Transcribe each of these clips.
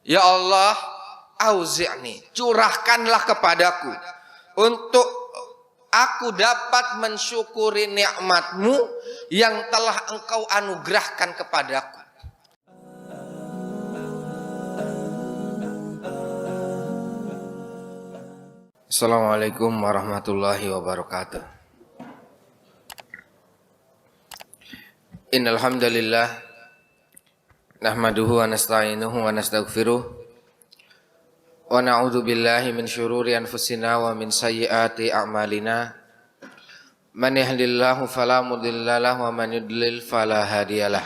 Ya Allah, auzi'ni, curahkanlah kepadaku untuk aku dapat mensyukuri nikmat-Mu yang telah Engkau anugerahkan kepadaku. Assalamualaikum warahmatullahi wabarakatuh. Innal hamdalillah nahmaduhu wa nasta'inuhu wa nastaghfiruh wa na'udzu billahi min syururi anfusina wa min sayyiati a'malina. Man yahdihillahu fala mudilla lahu wa man yudlil fala hadiyalah.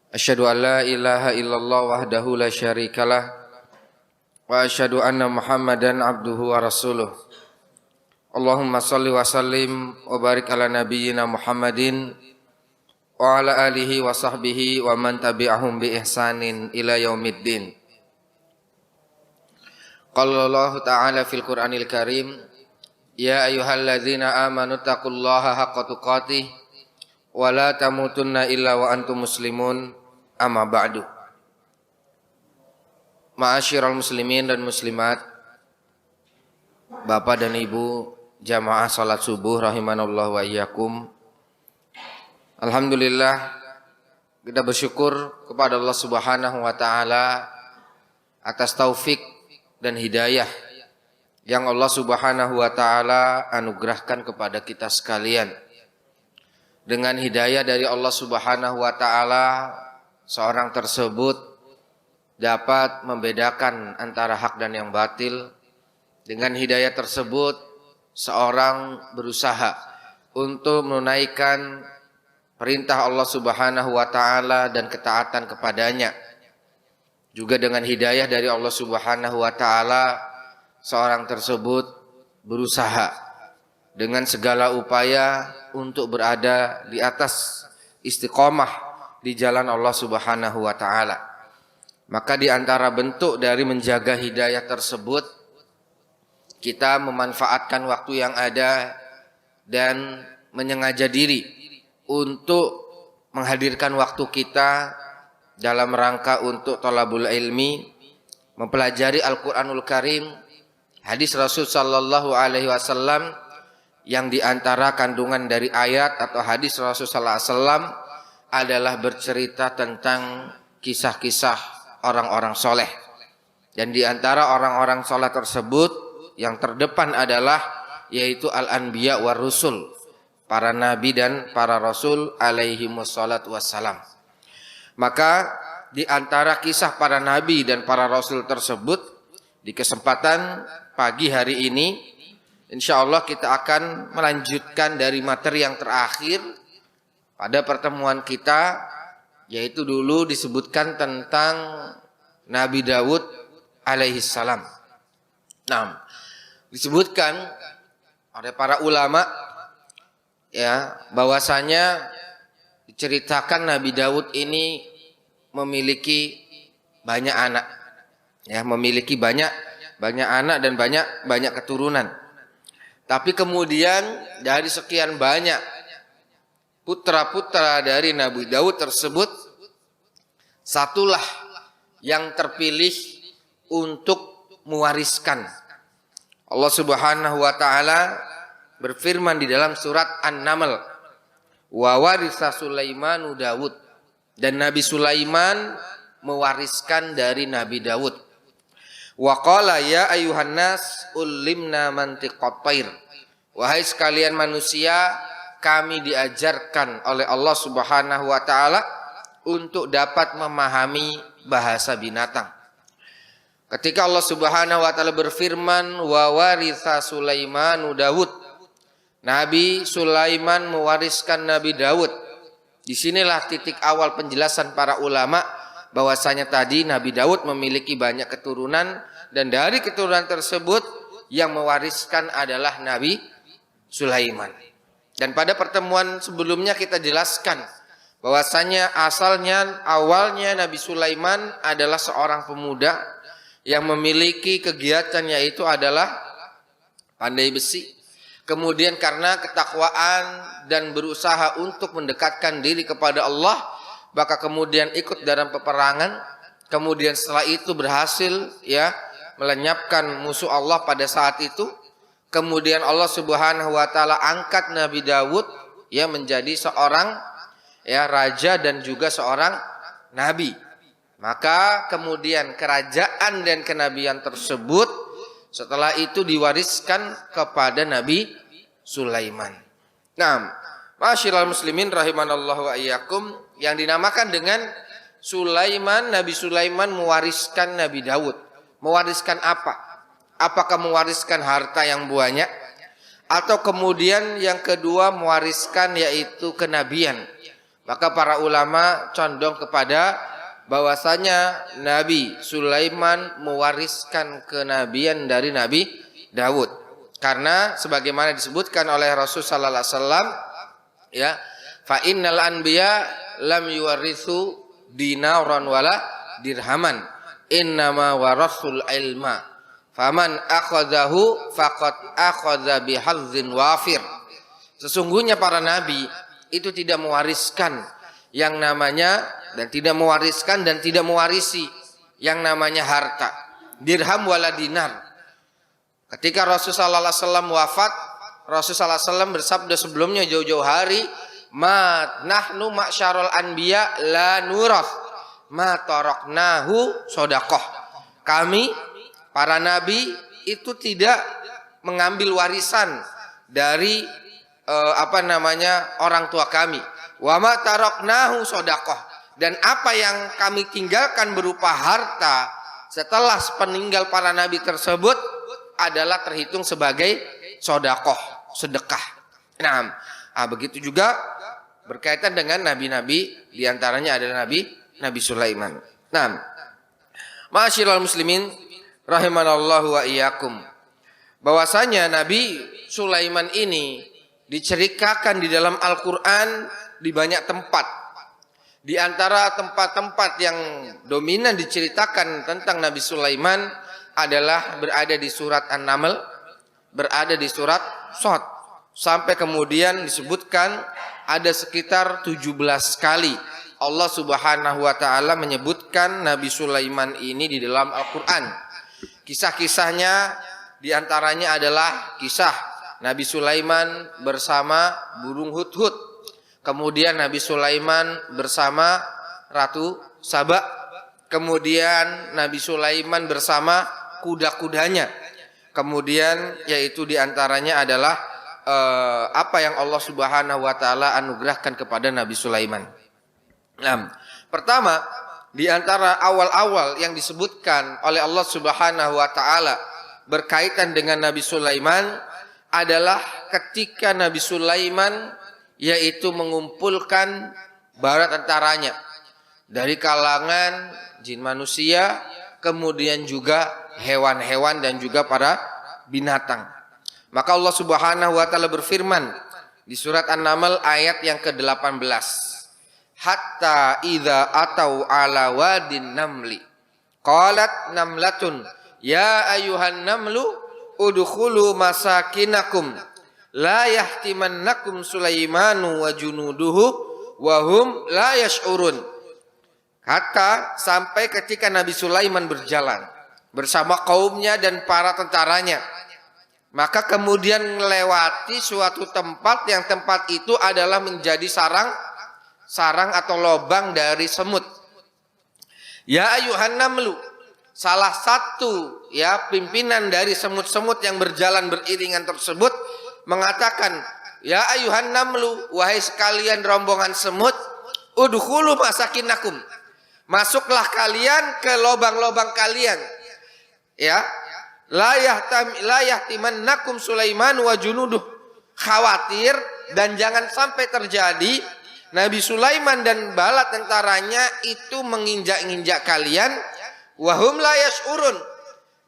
Asyhadu an la ilaha illallah wahdahu la syarikalah wa asyhadu anna Muhammadan abduhu wa rasuluh. Allahumma shalli wa sallim wa barik ala nabiyyina Muhammadin wa ala alihi wa sahbihi wa man tabi'ahum bi ihsanin ila yaumiddin. Qala Allah Ta'ala fil Qur'anil Karim, ya ayyuhalladzina amanu taqullaha haqqa tuqatih wa la tamutunna illa wa antum muslimun, amma ba'du. Ma'asyiral muslimin dan muslimat, Bapak dan Ibu jamaah salat subuh rahimanallah wa iyyakum. Alhamdulillah, kita bersyukur kepada Allah Subhanahu wa taala atas taufik dan hidayah yang Allah Subhanahu wa taala anugerahkan kepada kita sekalian. Dengan hidayah dari Allah Subhanahu wa taala, seorang tersebut dapat membedakan antara hak dan yang batil. Dengan hidayah tersebut, seorang berusaha untuk menunaikan perintah Allah Subhanahu wa taala dan ketaatan kepadanya. Juga dengan hidayah dari Allah Subhanahu wa taala, seorang tersebut berusaha dengan segala upaya untuk berada di atas istiqomah di jalan Allah Subhanahu wa taala. Maka di antara bentuk dari menjaga hidayah tersebut, kita memanfaatkan waktu yang ada dan menyengaja diri untuk menghadirkan waktu kita dalam rangka untuk thalabul ilmi, mempelajari Al-Qur'anul Karim, hadis Rasul sallallahu alaihi wasallam yang diantara kandungan dari ayat atau hadis Rasul sallallahu alaihi wasallam adalah bercerita tentang kisah-kisah orang-orang soleh. Dan diantara orang-orang soleh tersebut yang terdepan adalah yaitu al-anbiya war rusul, para nabi dan para rasul alaihi wassalatu wassalam. Maka di antara kisah para nabi dan para rasul tersebut, di kesempatan pagi hari ini insyaallah kita akan melanjutkan dari materi yang terakhir pada pertemuan kita, yaitu dulu disebutkan tentang Nabi Daud alaihi salam. Nah, disebutkan oleh para ulama ya bahwasanya diceritakan Nabi Daud ini memiliki banyak anak, ya memiliki banyak anak dan banyak keturunan. Tapi kemudian dari sekian banyak putra-putra dari Nabi Daud tersebut, satulah yang terpilih untuk mewariskan. Allah Subhanahu wa taala berfirman di dalam surat An-Naml, wa warisa Sulaimanu Daud, dan Nabi Sulaiman mewariskan dari Nabi Daud. Wa qala ya ayuhan nas ulimna mantiqat thair, wahai sekalian manusia, kami diajarkan oleh Allah Subhanahu wa taala untuk dapat memahami bahasa binatang. Ketika Allah Subhanahu wa taala berfirman wa waritha Sulaimanu Daud, Nabi Sulaiman mewariskan Nabi Daud. Disinilah titik awal penjelasan para ulama bahwasanya tadi Nabi Daud memiliki banyak keturunan, dan dari keturunan tersebut yang mewariskan adalah Nabi Sulaiman. Dan pada pertemuan sebelumnya kita jelaskan bahwasanya awalnya Nabi Sulaiman adalah seorang pemuda yang memiliki kegiatan yaitu adalah pandai besi. Kemudian karena ketakwaan dan berusaha untuk mendekatkan diri kepada Allah, maka kemudian ikut dalam peperangan. kemudian setelah itu berhasil ya melenyapkan musuh Allah pada saat itu. Kemudian Allah Subhanahu wa taala angkat Nabi Daud ya menjadi seorang ya raja dan juga seorang nabi. Maka kemudian kerajaan dan kenabian tersebut setelah itu diwariskan kepada Nabi Sulaiman. Nah, ma'asyiral muslimin rahimanallahu wa iyyakum, yang dinamakan dengan Sulaiman, Nabi Sulaiman mewariskan Nabi Daud. Mewariskan apa? Apakah mewariskan harta yang banyak? Atau kemudian yang kedua mewariskan yaitu kenabian? Maka para ulama condong kepada bahwasanya Nabi Sulaiman mewariskan kenabian dari Nabi Daud. Karena sebagaimana disebutkan oleh Rasul sallallahu alaihi wasallam ya, fa innal anbiya lam yuwarithu dinaran wala dirhaman, innama warasul ilma, faman akhadahu faqad akhadha bihazzin wafir. Sesungguhnya para nabi itu tidak mewariskan yang namanya dan tidak mewariskan dan tidak mewarisi yang namanya harta, dirham wala dinar. Ketika Rasulullah SAW wafat, Rasulullah SAW bersabda sebelumnya jauh-jauh hari, ma nahnu ma'syarul anbiya la nurath ma taraknahu shadaqah. Kami para nabi itu tidak mengambil warisan dari orang tua kami. Wa ma taraknahu shadaqah, dan apa yang kami tinggalkan berupa harta setelah peninggal para nabi tersebut adalah terhitung sebagai shadaqah, sedekah. Nah, begitu juga berkaitan dengan nabi-nabi, diantaranya adalah Nabi Sulaiman. Nah, ma'asyiral muslimin rahimanallahu wa iyyakum, bahwasanya Nabi Sulaiman ini diceritakan di dalam Al-Qur'an di banyak tempat. Di antara tempat-tempat yang dominan diceritakan tentang Nabi Sulaiman adalah berada di surat An-Naml, berada di surat Shad, sampai kemudian disebutkan ada sekitar 17 kali Allah Subhanahu wa taala menyebutkan Nabi Sulaiman ini di dalam Al-Qur'an. Kisah-kisahnya di antaranya adalah kisah Nabi Sulaiman bersama burung hudhud. Kemudian Nabi Sulaiman bersama Ratu Saba. Kemudian Nabi Sulaiman bersama kuda-kudanya. Kemudian yaitu diantaranya adalah apa yang Allah Subhanahu wa taala anugerahkan kepada Nabi Sulaiman. Nah, pertama di antara awal-awal yang disebutkan oleh Allah Subhanahu wa taala berkaitan dengan Nabi Sulaiman adalah ketika Nabi Sulaiman yaitu mengumpulkan bala tentaranya dari kalangan jin manusia, kemudian juga hewan-hewan dan juga para binatang. Maka Allah Subhanahu wa taala berfirman di surat An-Naml ayat yang ke-18. Hatta idza atau ala wadin namli qalat namlatun ya ayyuhan namlu udkhulu masakinakum la yahtimannakum Sulaimanu wa junuduhu wa hum la yash'urun. Kata sampai ketika Nabi Sulaiman berjalan bersama kaumnya dan para tentaranya, maka kemudian melewati suatu tempat yang tempat itu adalah menjadi sarang atau lobang dari semut. Ya ayuhan namlu, salah satu ya pimpinan dari semut-semut yang berjalan beriringan tersebut mengatakan, ya ayuhan namlu, wahai sekalian rombongan semut, udkhulu masakinakum, masuklah kalian ke lobang-lobang kalian. Ya, la yahtimannakum Sulaiman wa junuduh, khawatir dan jangan sampai terjadi Nabi Sulaiman dan bala tentaranya itu menginjak-injak kalian, wahum la yash'urun,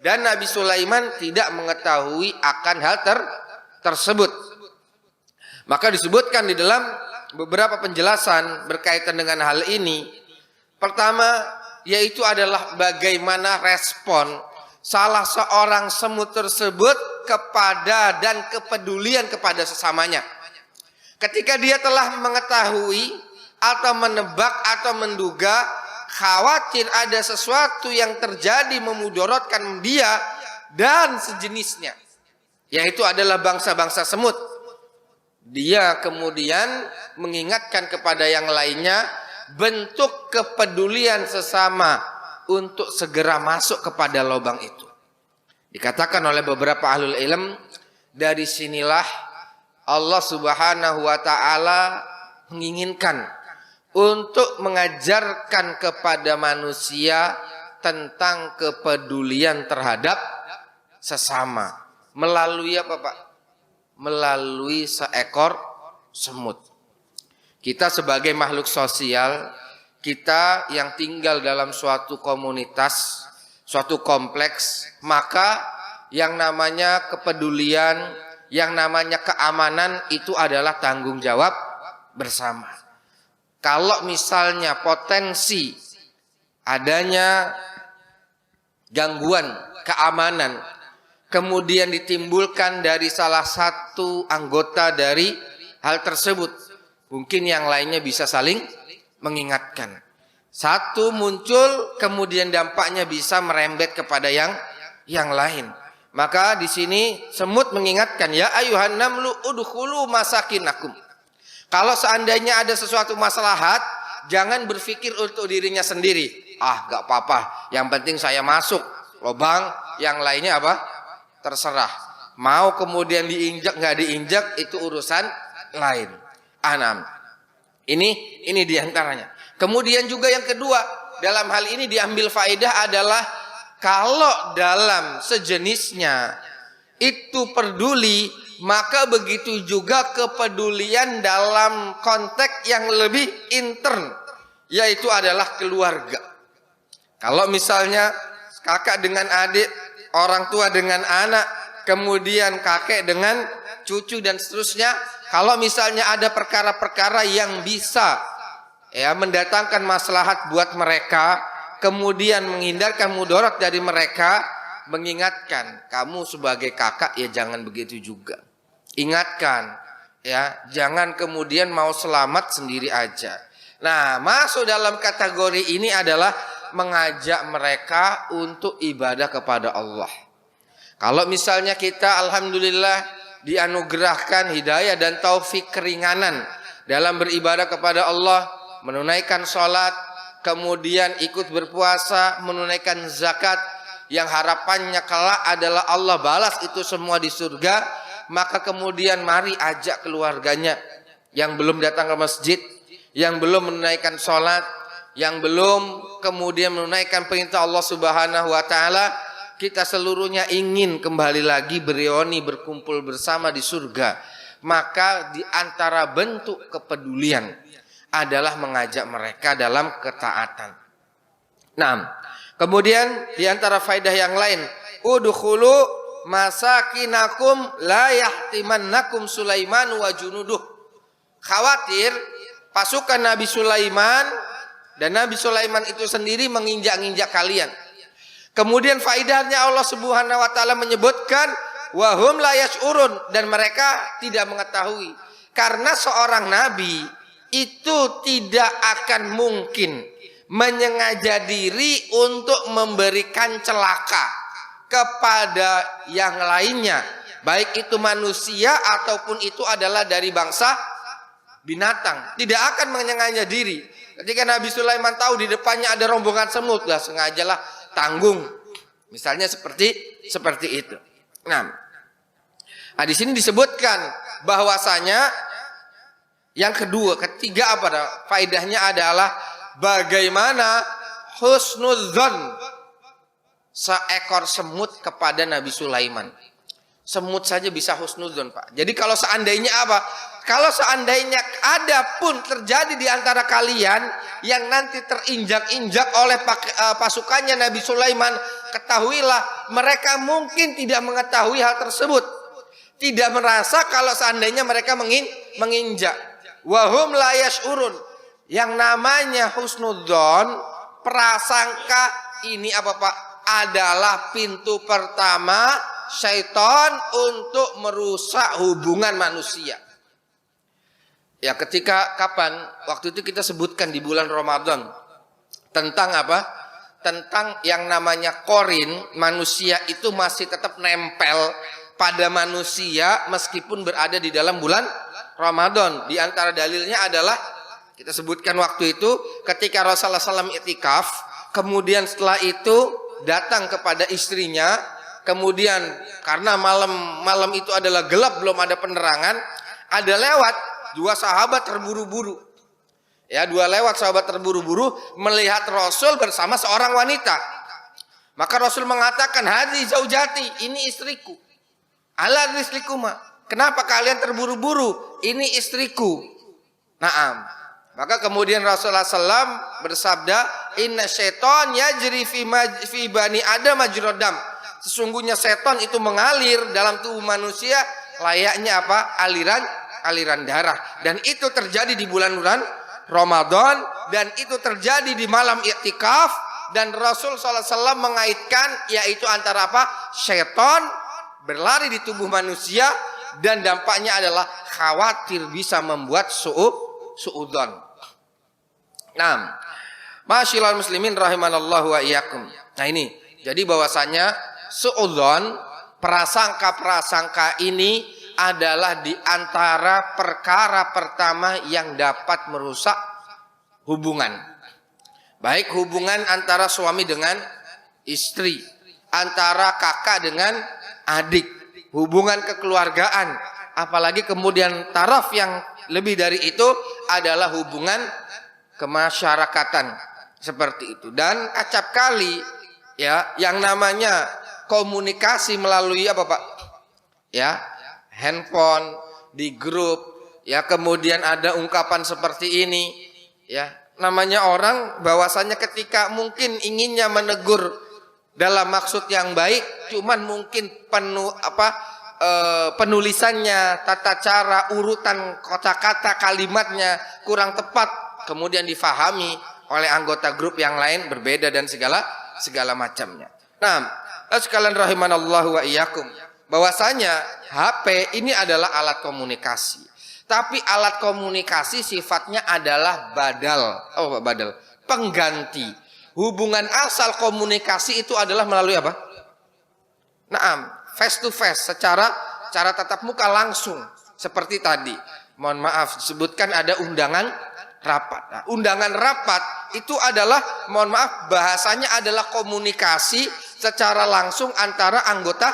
dan Nabi Sulaiman tidak mengetahui akan hal tersebut. Maka disebutkan di dalam beberapa penjelasan berkaitan dengan hal ini. Pertama, yaitu adalah bagaimana respon salah seorang semut tersebut kepada dan kepedulian kepada sesamanya. Ketika dia telah mengetahui atau menebak atau menduga khawatir ada sesuatu yang terjadi memudaratkan dia dan sejenisnya, yaitu adalah bangsa-bangsa semut. Dia kemudian mengingatkan kepada yang lainnya bentuk kepedulian sesama untuk segera masuk kepada lubang itu. Dikatakan oleh beberapa ahlul ilm, dari sinilah Allah Subhanahu wa taala menginginkan untuk mengajarkan kepada manusia tentang kepedulian terhadap sesama. Melalui apa, Pak? Melalui seekor semut. Kita sebagai makhluk sosial, kita yang tinggal dalam suatu komunitas, suatu kompleks, maka yang namanya kepedulian, yang namanya keamanan itu adalah tanggung jawab bersama. Kalau misalnya potensi adanya gangguan keamanan kemudian ditimbulkan dari salah satu anggota dari hal tersebut, mungkin yang lainnya bisa saling mengingatkan. Satu muncul, kemudian dampaknya bisa merembet kepada yang lain. Maka di sini semut mengingatkan, ya ayuhan namlu udkhulu masakinakum. Kalau seandainya ada sesuatu maslahat, jangan berpikir untuk dirinya sendiri. Gak apa-apa, yang penting saya masuk lubang, yang lainnya apa? Terserah. Mau kemudian diinjak nggak diinjak itu urusan lain. Anam. Ini diantaranya. Kemudian juga yang kedua, dalam hal ini diambil faedah adalah kalau dalam sejenisnya itu peduli, maka begitu juga kepedulian dalam konteks yang lebih intern, yaitu adalah keluarga. Kalau misalnya kakak dengan adik, orang tua dengan anak, kemudian kakek dengan cucu dan seterusnya. Kalau misalnya ada perkara-perkara yang bisa mendatangkan maslahat buat mereka, kemudian menghindarkan mudarat dari mereka, mengingatkan, kamu sebagai kakak ya jangan begitu juga. Ingatkan, ya jangan kemudian mau selamat sendiri aja. Nah, masuk dalam kategori ini adalah mengajak mereka untuk ibadah kepada Allah. Kalau misalnya kita alhamdulillah dianugerahkan hidayah dan taufik keringanan dalam beribadah kepada Allah, menunaikan sholat, kemudian ikut berpuasa, menunaikan zakat, yang harapannya kelak adalah Allah balas itu semua di surga, maka kemudian mari ajak keluarganya yang belum datang ke masjid, yang belum menunaikan sholat, yang belum kemudian menunaikan perintah Allah Subhanahu wa taala, kita seluruhnya ingin kembali lagi bereuni, berkumpul bersama di surga. Maka di antara bentuk kepedulian adalah mengajak mereka dalam ketaatan. Nah, kemudian di antara faedah yang lain, udkhulu masakinakum la yahtimannakum Sulaiman wa junuduh. Khawatir pasukan Nabi Sulaiman dan Nabi Sulaiman itu sendiri menginjak-injak kalian. Kemudian faidahnya Allah Subhanahu wa taala menyebutkan wahum la yash'urun, dan mereka tidak mengetahui. Karena seorang nabi itu tidak akan mungkin menyengaja diri untuk memberikan celaka kepada yang lainnya, baik itu manusia ataupun itu adalah dari bangsa binatang. Tidak akan menyengaja diri. Ketika Nabi Sulaiman tahu di depannya ada rombongan semut, lah sengajalah tanggung. Misalnya seperti itu. Nah, di sini disebutkan bahwasanya yang ketiga apa? Faedahnya adalah bagaimana husnudzon seekor semut kepada Nabi Sulaiman. Semut saja bisa husnudzon, Pak. Jadi kalau seandainya apa? Kalau seandainya ada pun terjadi di antara kalian yang nanti terinjak-injak oleh pasukannya Nabi Sulaiman, ketahuilah mereka mungkin tidak mengetahui hal tersebut. Tidak merasa kalau seandainya mereka menginjak. Wahum la yash'urun. Yang namanya husnudzon, prasangka ini apa, Pak? Adalah pintu pertama syaitan untuk merusak hubungan manusia. Ya ketika kapan? Waktu itu kita sebutkan di bulan Ramadan. Tentang apa? Tentang yang namanya korin, manusia itu masih tetap nempel pada manusia meskipun berada di dalam bulan Ramadan. Di antara dalilnya adalah kita sebutkan waktu itu ketika Rasulullah SAW i'tikaf, kemudian setelah itu datang kepada istrinya, kemudian karena malam itu adalah gelap, belum ada penerangan, ada lewat dua sahabat terburu-buru. Ya, sahabat terburu-buru melihat Rasul bersama seorang wanita. Maka Rasul mengatakan, "Hadzi zaujati, ini istriku." "Ala rizlikuma." "Kenapa kalian terburu-buru? Ini istriku." Naam. Maka kemudian Rasulullah SAW bersabda, "Inna syaiton yajri fi bani Adam majrodam." Sesungguhnya setan itu mengalir dalam tubuh manusia layaknya apa? Aliran darah. Dan itu terjadi di bulan-bulan Ramadan, dan itu terjadi di malam i'tikaf. Dan Rasul SAW mengaitkan yaitu antara apa? Setan berlari di tubuh manusia, dan dampaknya adalah khawatir bisa membuat suudzon. Nah, ma'asyiral muslimin rahimanallahu wa iyyakum. Nah ini, jadi bahwasanya suudzon, prasangka-prasangka ini adalah di antara perkara pertama yang dapat merusak hubungan. Baik hubungan antara suami dengan istri, antara kakak dengan adik, hubungan kekeluargaan, apalagi kemudian taraf yang lebih dari itu adalah hubungan kemasyarakatan seperti itu. Dan acap kali ya yang namanya komunikasi melalui apa Pak? Ya, handphone, di grup, ya kemudian ada ungkapan seperti ini, ya namanya orang bahwasanya ketika mungkin inginnya menegur dalam maksud yang baik, cuman mungkin penulisannya, tata cara, urutan kata-kata, kalimatnya kurang tepat, kemudian difahami oleh anggota grup yang lain berbeda dan segala macamnya. Nah, sekalian rahimanallahu wa iyyakum, bahwasanya HP ini adalah alat komunikasi. Tapi alat komunikasi sifatnya adalah badal. Oh, badal. Pengganti. Hubungan asal komunikasi itu adalah melalui apa? Naam, face to face, secara tatap muka langsung. Seperti tadi. Mohon maaf, disebutkan ada undangan rapat. Nah, undangan rapat itu adalah, mohon maaf, bahasanya adalah komunikasi secara langsung antara anggota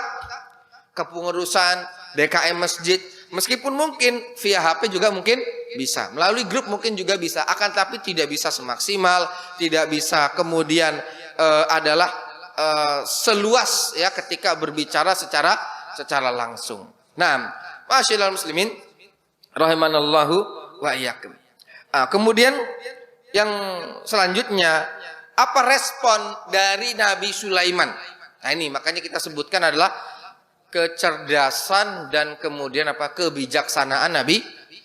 kepengurusan DKM masjid. Meskipun mungkin via HP juga mungkin bisa, melalui grup mungkin juga bisa, akan tapi tidak bisa semaksimal, tidak bisa kemudian adalah seluas ya ketika berbicara secara langsung. Nah, ma'asyiral muslimin rahimanallahu wa iyyakum. Kemudian yang selanjutnya, apa respon dari Nabi Sulaiman? Nah ini makanya kita sebutkan adalah kecerdasan dan kemudian apa? Kebijaksanaan Nabi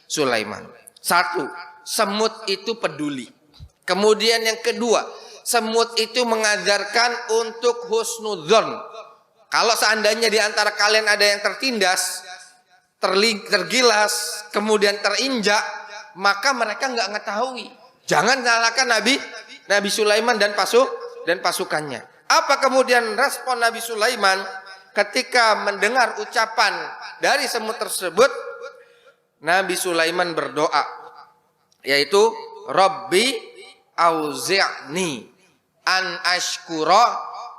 Sulaiman. Satu, semut itu peduli. Kemudian yang kedua, semut itu mengajarkan untuk husnudzon. Kalau seandainya di antara kalian ada yang tertindas, tergilas, kemudian terinjak, maka mereka nggak mengetahui. Jangan salahkan Nabi Sulaiman dan pasukannya. Apa kemudian respon Nabi Sulaiman ketika mendengar ucapan dari semut tersebut? Nabi Sulaiman berdoa, yaitu Rabbi auzi'ni an ashkura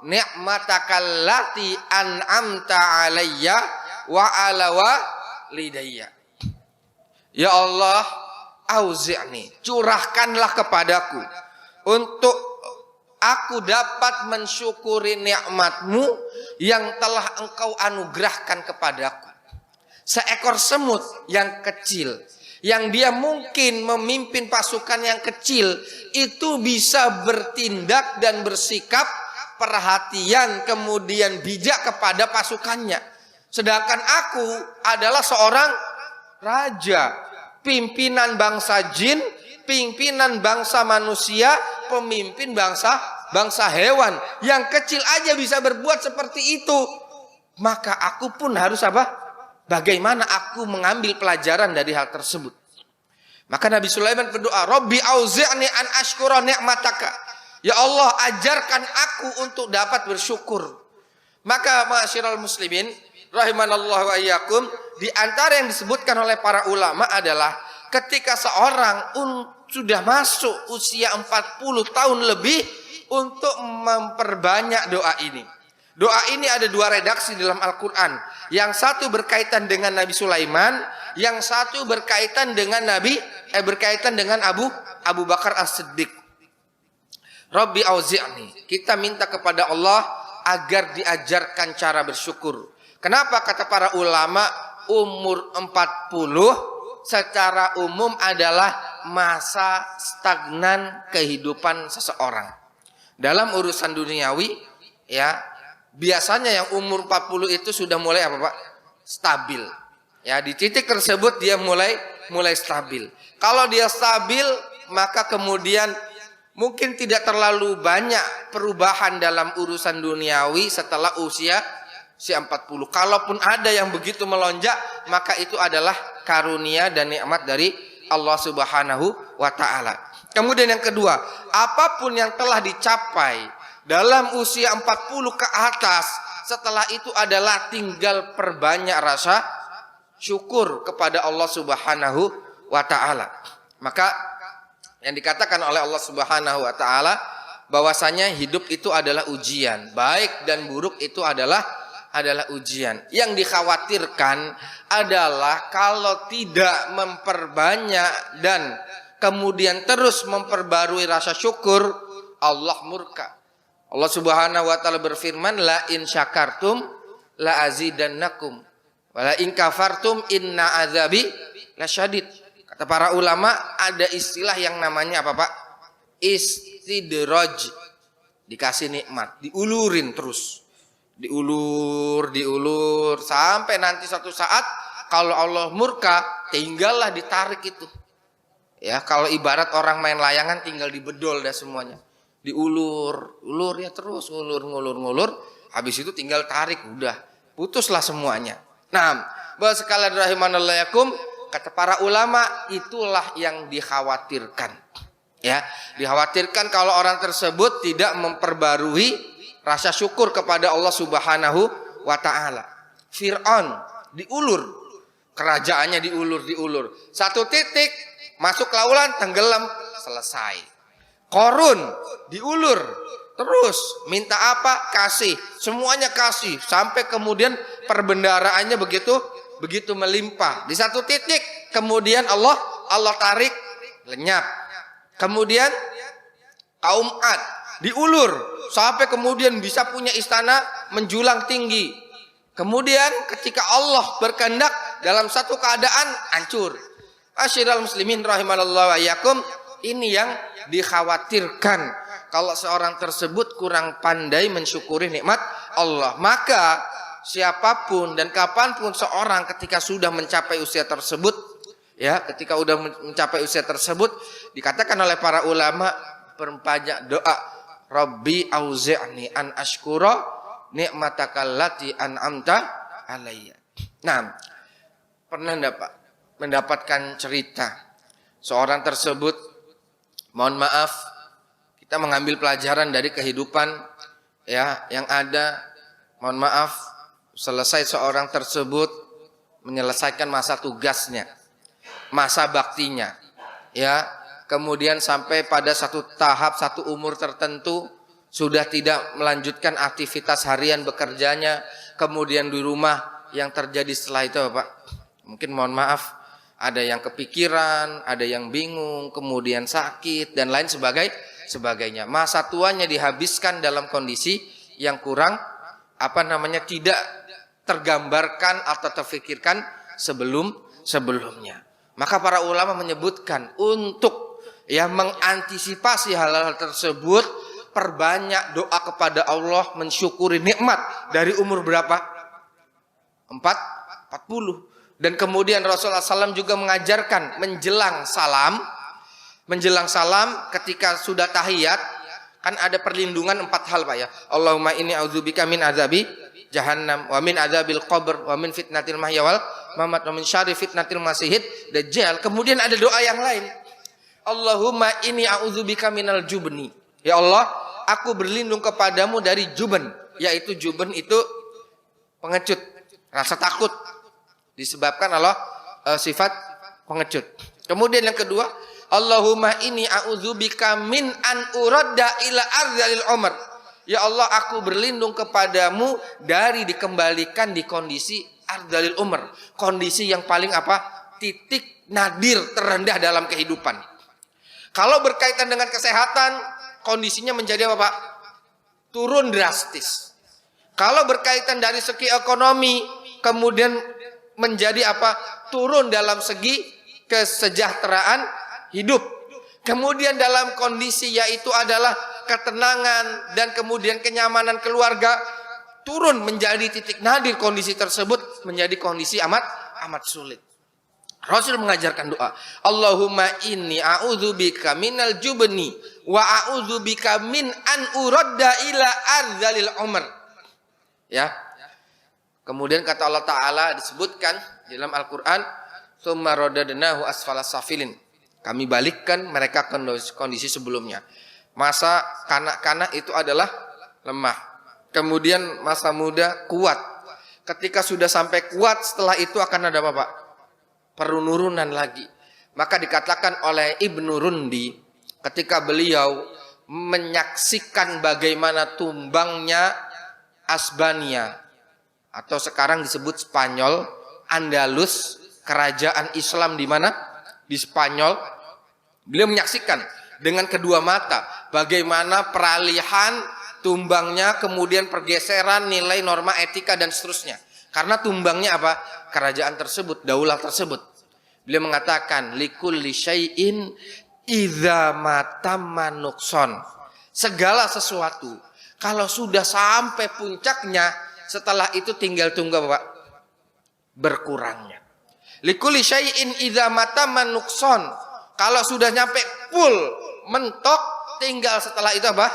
ni'matakallati an'amta alayya wa ala walidayya. Ya Allah, auzi'ni, curahkanlah kepadaku untuk aku dapat mensyukuri nikmat-Mu yang telah Engkau anugerahkan kepadaku. Seekor semut yang kecil, yang dia mungkin memimpin pasukan yang kecil, itu bisa bertindak dan bersikap perhatian kemudian bijak kepada pasukannya. Sedangkan aku adalah seorang raja, pimpinan bangsa jin, pimpinan bangsa manusia, pemimpin bangsa hewan. Yang kecil aja bisa berbuat seperti itu, maka aku pun harus apa? Bagaimana aku mengambil pelajaran dari hal tersebut? Maka Nabi Sulaiman berdoa, Rabbi auzi'ni an ashkura ni'mataka. Ya Allah, ajarkan aku untuk dapat bersyukur. Maka ma'asyiral muslimin rahimanallahu wa iyyakum, di antara yang disebutkan oleh para ulama adalah ketika seorang sudah masuk usia 40 tahun lebih untuk memperbanyak doa ini. Doa ini ada dua redaksi dalam Al-Quran. Yang satu berkaitan dengan Nabi Sulaiman, yang satu berkaitan dengan berkaitan dengan Abu Bakar As-Siddiq. Rabbi auzi'ni. Kita minta kepada Allah agar diajarkan cara bersyukur. Kenapa kata para ulama umur 40 secara umum adalah masa stagnan kehidupan seseorang. Dalam urusan duniawi, ya, biasanya yang umur 40 itu sudah mulai apa Pak? Stabil. Ya, di titik tersebut dia mulai stabil. Kalau dia stabil, maka kemudian mungkin tidak terlalu banyak perubahan dalam urusan duniawi setelah usia 40. Kalaupun ada yang begitu melonjak, maka itu adalah karunia dan nikmat dari Allah Subhanahu wa taala. Kemudian yang kedua, apapun yang telah dicapai dalam usia 40 ke atas, setelah itu adalah tinggal perbanyak rasa syukur kepada Allah Subhanahu wa taala. Maka yang dikatakan oleh Allah Subhanahu wa taala bahwasanya hidup itu adalah ujian, baik dan buruk itu adalah ujian. Yang dikhawatirkan adalah kalau tidak memperbanyak dan kemudian terus memperbarui rasa syukur, Allah murka. Allah Subhanahu wa taala berfirman, la in syakartum la azidannakum wa la in kafartum inna azabi lasyadid. Kata para ulama ada istilah yang namanya apa Pak? Istidraj. Dikasih nikmat, diulurin terus. Diulur sampai nanti suatu saat kalau Allah murka, tinggallah ditarik itu. Ya, kalau ibarat orang main layangan tinggal dibedol dah semuanya. Diulur ya terus ngulur. Habis itu tinggal tarik, udah putuslah semuanya. Nah, bahwa sekalian rahimanallahu, kata para ulama, itulah yang dikhawatirkan. Ya, dikhawatirkan kalau orang tersebut tidak memperbarui rasa syukur kepada Allah Subhanahu wa taala. Fir'aun diulur, kerajaannya diulur. Satu titik masuk lautan, tenggelam, selesai. Korun diulur, terus minta apa? Kasih, semuanya kasih, sampai kemudian perbendaharaannya begitu melimpah. Di satu titik kemudian Allah tarik, lenyap. Kemudian kaum Ad diulur sampai kemudian bisa punya istana menjulang tinggi. Kemudian ketika Allah berkehendak dalam satu keadaan hancur. Asyiral muslimin rahimanallahu wa iyyakum, ini yang dikhawatirkan kalau seorang tersebut kurang pandai mensyukuri nikmat Allah. Maka siapapun dan kapanpun seorang ketika sudah mencapai usia tersebut, ya, ketika sudah mencapai usia tersebut, dikatakan oleh para ulama perbanyak doa, Rabbi auzi'ni an ashkura ni'mataka allati an'amta alayya. Nah, pernah enggak Pak mendapatkan cerita seorang tersebut, mohon maaf, kita mengambil pelajaran dari kehidupan ya yang ada, mohon maaf, selesai seorang tersebut menyelesaikan masa tugasnya, masa baktinya, ya, kemudian sampai pada satu tahap, satu umur tertentu sudah tidak melanjutkan aktivitas harian bekerjanya, kemudian di rumah yang terjadi setelah itu Pak, mungkin mohon maaf, ada yang kepikiran, ada yang bingung, kemudian sakit dan lain sebagainya. Masa tuanya dihabiskan dalam kondisi yang kurang tidak tergambarkan atau terfikirkan sebelumnya. Maka para ulama menyebutkan untuk mengantisipasi hal-hal tersebut, perbanyak doa kepada Allah, mensyukuri nikmat dari umur berapa? 40. Dan kemudian Rasulullah SAW juga mengajarkan menjelang salam ketika sudah tahiyat, kan ada perlindungan 4 hal Pak ya. Allahumma inni a'udzubika min azabi jahannam wa min adzabil qabr wa min fitnatil mahya wal mamat wa min syarri fitnatil masihid dajjal. Kemudian ada doa yang lain. Allahumma inni a'udzubika minal jubni. Ya Allah, aku berlindung kepadamu dari juban, yaitu juban itu pengecut, rasa takut disebabkan Allah sifat pengecut. Kemudian yang kedua, Allahumma inni a'udzubika min an uradda ila ardhil umr. Ya Allah, aku berlindung kepadamu dari dikembalikan di kondisi ardhalil umr, kondisi yang paling titik nadir terendah dalam kehidupan. Kalau berkaitan dengan kesehatan, kondisinya menjadi apa, Pak? Turun drastis. Kalau berkaitan dari segi ekonomi, kemudian menjadi turun dalam segi kesejahteraan hidup. Kemudian dalam kondisi yaitu adalah ketenangan dan kemudian kenyamanan keluarga, turun menjadi titik nadir, kondisi tersebut menjadi kondisi amat sulit. Rasul mengajarkan doa, Allahumma inni a'udzubika minal jubni wa a'udzubika min an uradda ila ardhalil umr. Ya. Kemudian kata Allah Ta'ala disebutkan dalam Al-Quran, tsumma radadnahu asfala safilin. Kami balikkan mereka ke kondisi sebelumnya. Masa kanak-kanak itu adalah lemah. Kemudian masa muda kuat. Ketika sudah sampai kuat, setelah itu akan ada apa, Pak? Penurunan lagi. Maka dikatakan oleh Ibnu Rundi, ketika beliau menyaksikan bagaimana tumbangnya Asbania, atau sekarang disebut Spanyol, Andalus, kerajaan Islam di mana? Di Spanyol. Beliau menyaksikan dengan kedua mata bagaimana peralihan tumbangnya, kemudian pergeseran nilai norma etika dan seterusnya. Karena tumbangnya apa? Kerajaan tersebut, daulah tersebut. Beliau mengatakan, likulli syai'in idza matamma nuqsan. Segala sesuatu kalau sudah sampai puncaknya, setelah itu tinggal tunggu Bapak berkurangnya. Likulli syai'in idza matamma nuqsan. Kalau sudah nyampe full, mentok, tinggal setelah itu apa?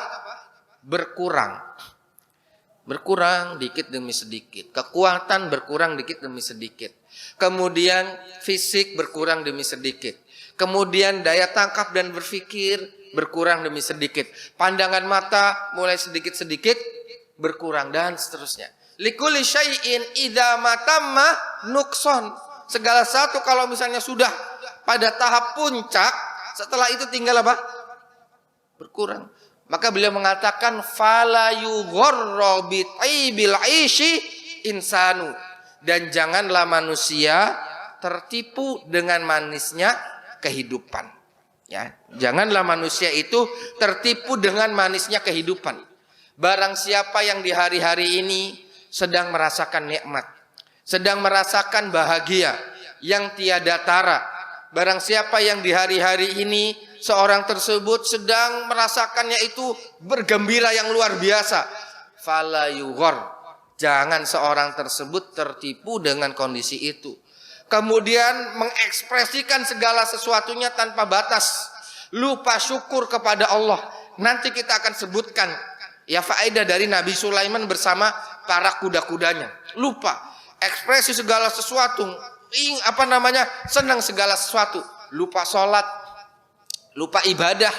Berkurang. Berkurang dikit demi sedikit. Kekuatan berkurang dikit demi sedikit. Kemudian fisik berkurang demi sedikit. Kemudian daya tangkap dan berpikir berkurang demi sedikit. Pandangan mata mulai sedikit-sedikit berkurang dan seterusnya. Likulli syai'in idza matamma nuqsan. Segala satu kalau misalnya sudah pada tahap puncak, setelah itu tinggal apa? Berkurang. Maka beliau mengatakan fala yughurra bi taibil aishi insanu, dan janganlah manusia tertipu dengan manisnya kehidupan. Ya, janganlah manusia itu tertipu dengan manisnya kehidupan. Barang siapa yang di hari-hari ini sedang merasakan nikmat, sedang merasakan bahagia yang tiada tara, barang siapa yang di hari-hari ini seorang tersebut sedang merasakannya itu bergembira yang luar biasa, fala yughar, jangan seorang tersebut tertipu dengan kondisi itu. Kemudian mengekspresikan segala sesuatunya tanpa batas, lupa syukur kepada Allah. Nanti kita akan sebutkan ya faedah dari Nabi Sulaiman bersama para kuda-kudanya. Lupa ekspresi segala sesuatu, senang segala sesuatu, lupa sholat, lupa ibadah,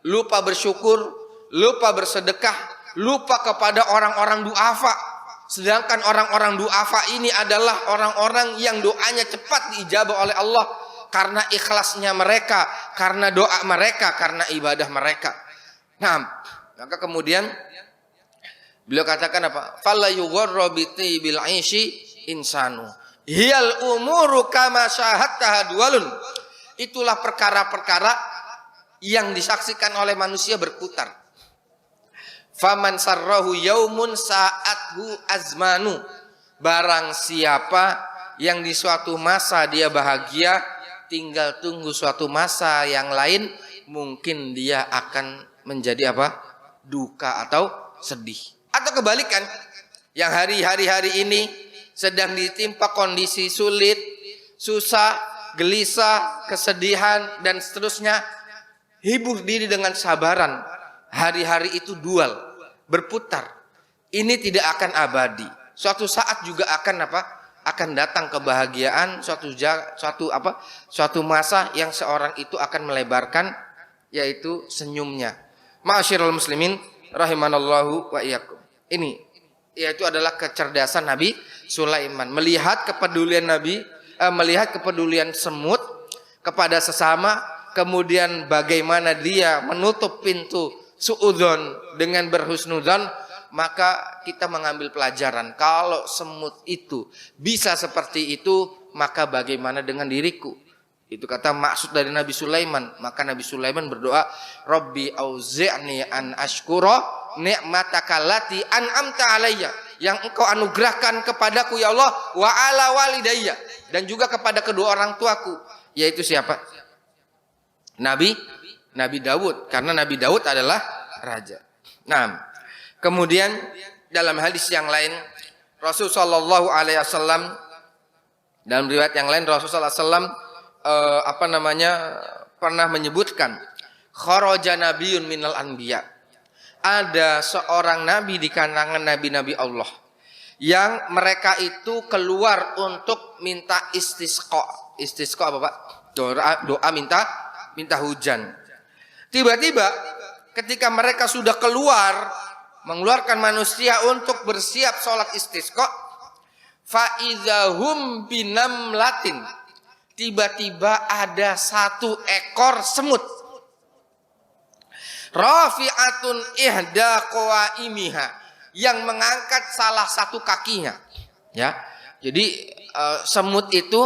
lupa bersyukur, lupa bersedekah, lupa kepada orang-orang du'afa. Sedangkan orang-orang du'afa ini adalah orang-orang yang doanya cepat diijabah oleh Allah karena ikhlasnya mereka, karena doa mereka, karena ibadah mereka. Nah, maka kemudian beliau katakan apa? Fala yughurra bi bil aishi insanu. Hiyal umuru kama syahadtaha dualun. Itulah perkara-perkara yang disaksikan oleh manusia berputar. Faman sarrahu yaumun sa'athu azmanu. Barang siapa yang di suatu masa dia bahagia, tinggal tunggu suatu masa yang lain, mungkin dia akan menjadi apa? Duka atau sedih. Atau kebalikan, yang hari-hari ini sedang ditimpa kondisi sulit, susah, gelisah, kesedihan dan seterusnya, hibur diri dengan sabaran. Hari-hari itu dual, berputar. Ini tidak akan abadi. Suatu saat juga akan apa? Akan datang kebahagiaan, suatu masa yang seorang itu akan melebarkan yaitu senyumnya. Ma'asyiral muslimin rahimanallahu wa iyyakum. Ini yaitu adalah kecerdasan Nabi Sulaiman, melihat kepedulian melihat kepedulian semut kepada sesama, kemudian bagaimana dia menutup pintu suudzon dengan berhusnudzon. Maka kita mengambil pelajaran, kalau semut itu bisa seperti itu, maka bagaimana dengan diriku? Itu kata maksud dari Nabi Sulaiman. Maka Nabi Sulaiman berdoa, Rabbi auzi'ni an ashkura ni'mataka allati an'amta alayya, yang engkau anugerahkan kepadaku ya Allah, wa ala walidayya, dan juga kepada kedua orang tuaku. Yaitu siapa? Nabi Daud, karena Nabi Daud adalah raja. Nah, kemudian dalam hadis yang lain Rasulullah sallallahu alaihi wasallam, dalam riwayat yang lain Rasulullah sallallahu pernah menyebutkan, kharaja nabiyyun minal anbiya, ada seorang nabi di kalangan nabi-nabi Allah yang mereka itu keluar untuk minta istisqa. Istisqa apa Pak? Doa minta hujan. Tiba-tiba ketika mereka sudah mengeluarkan manusia untuk bersiap sholat istisqa, faizahum binamlatin, tiba-tiba ada satu ekor semut, rafi'atun ihda qawaimiha, yang mengangkat salah satu kakinya. Ya, jadi semut itu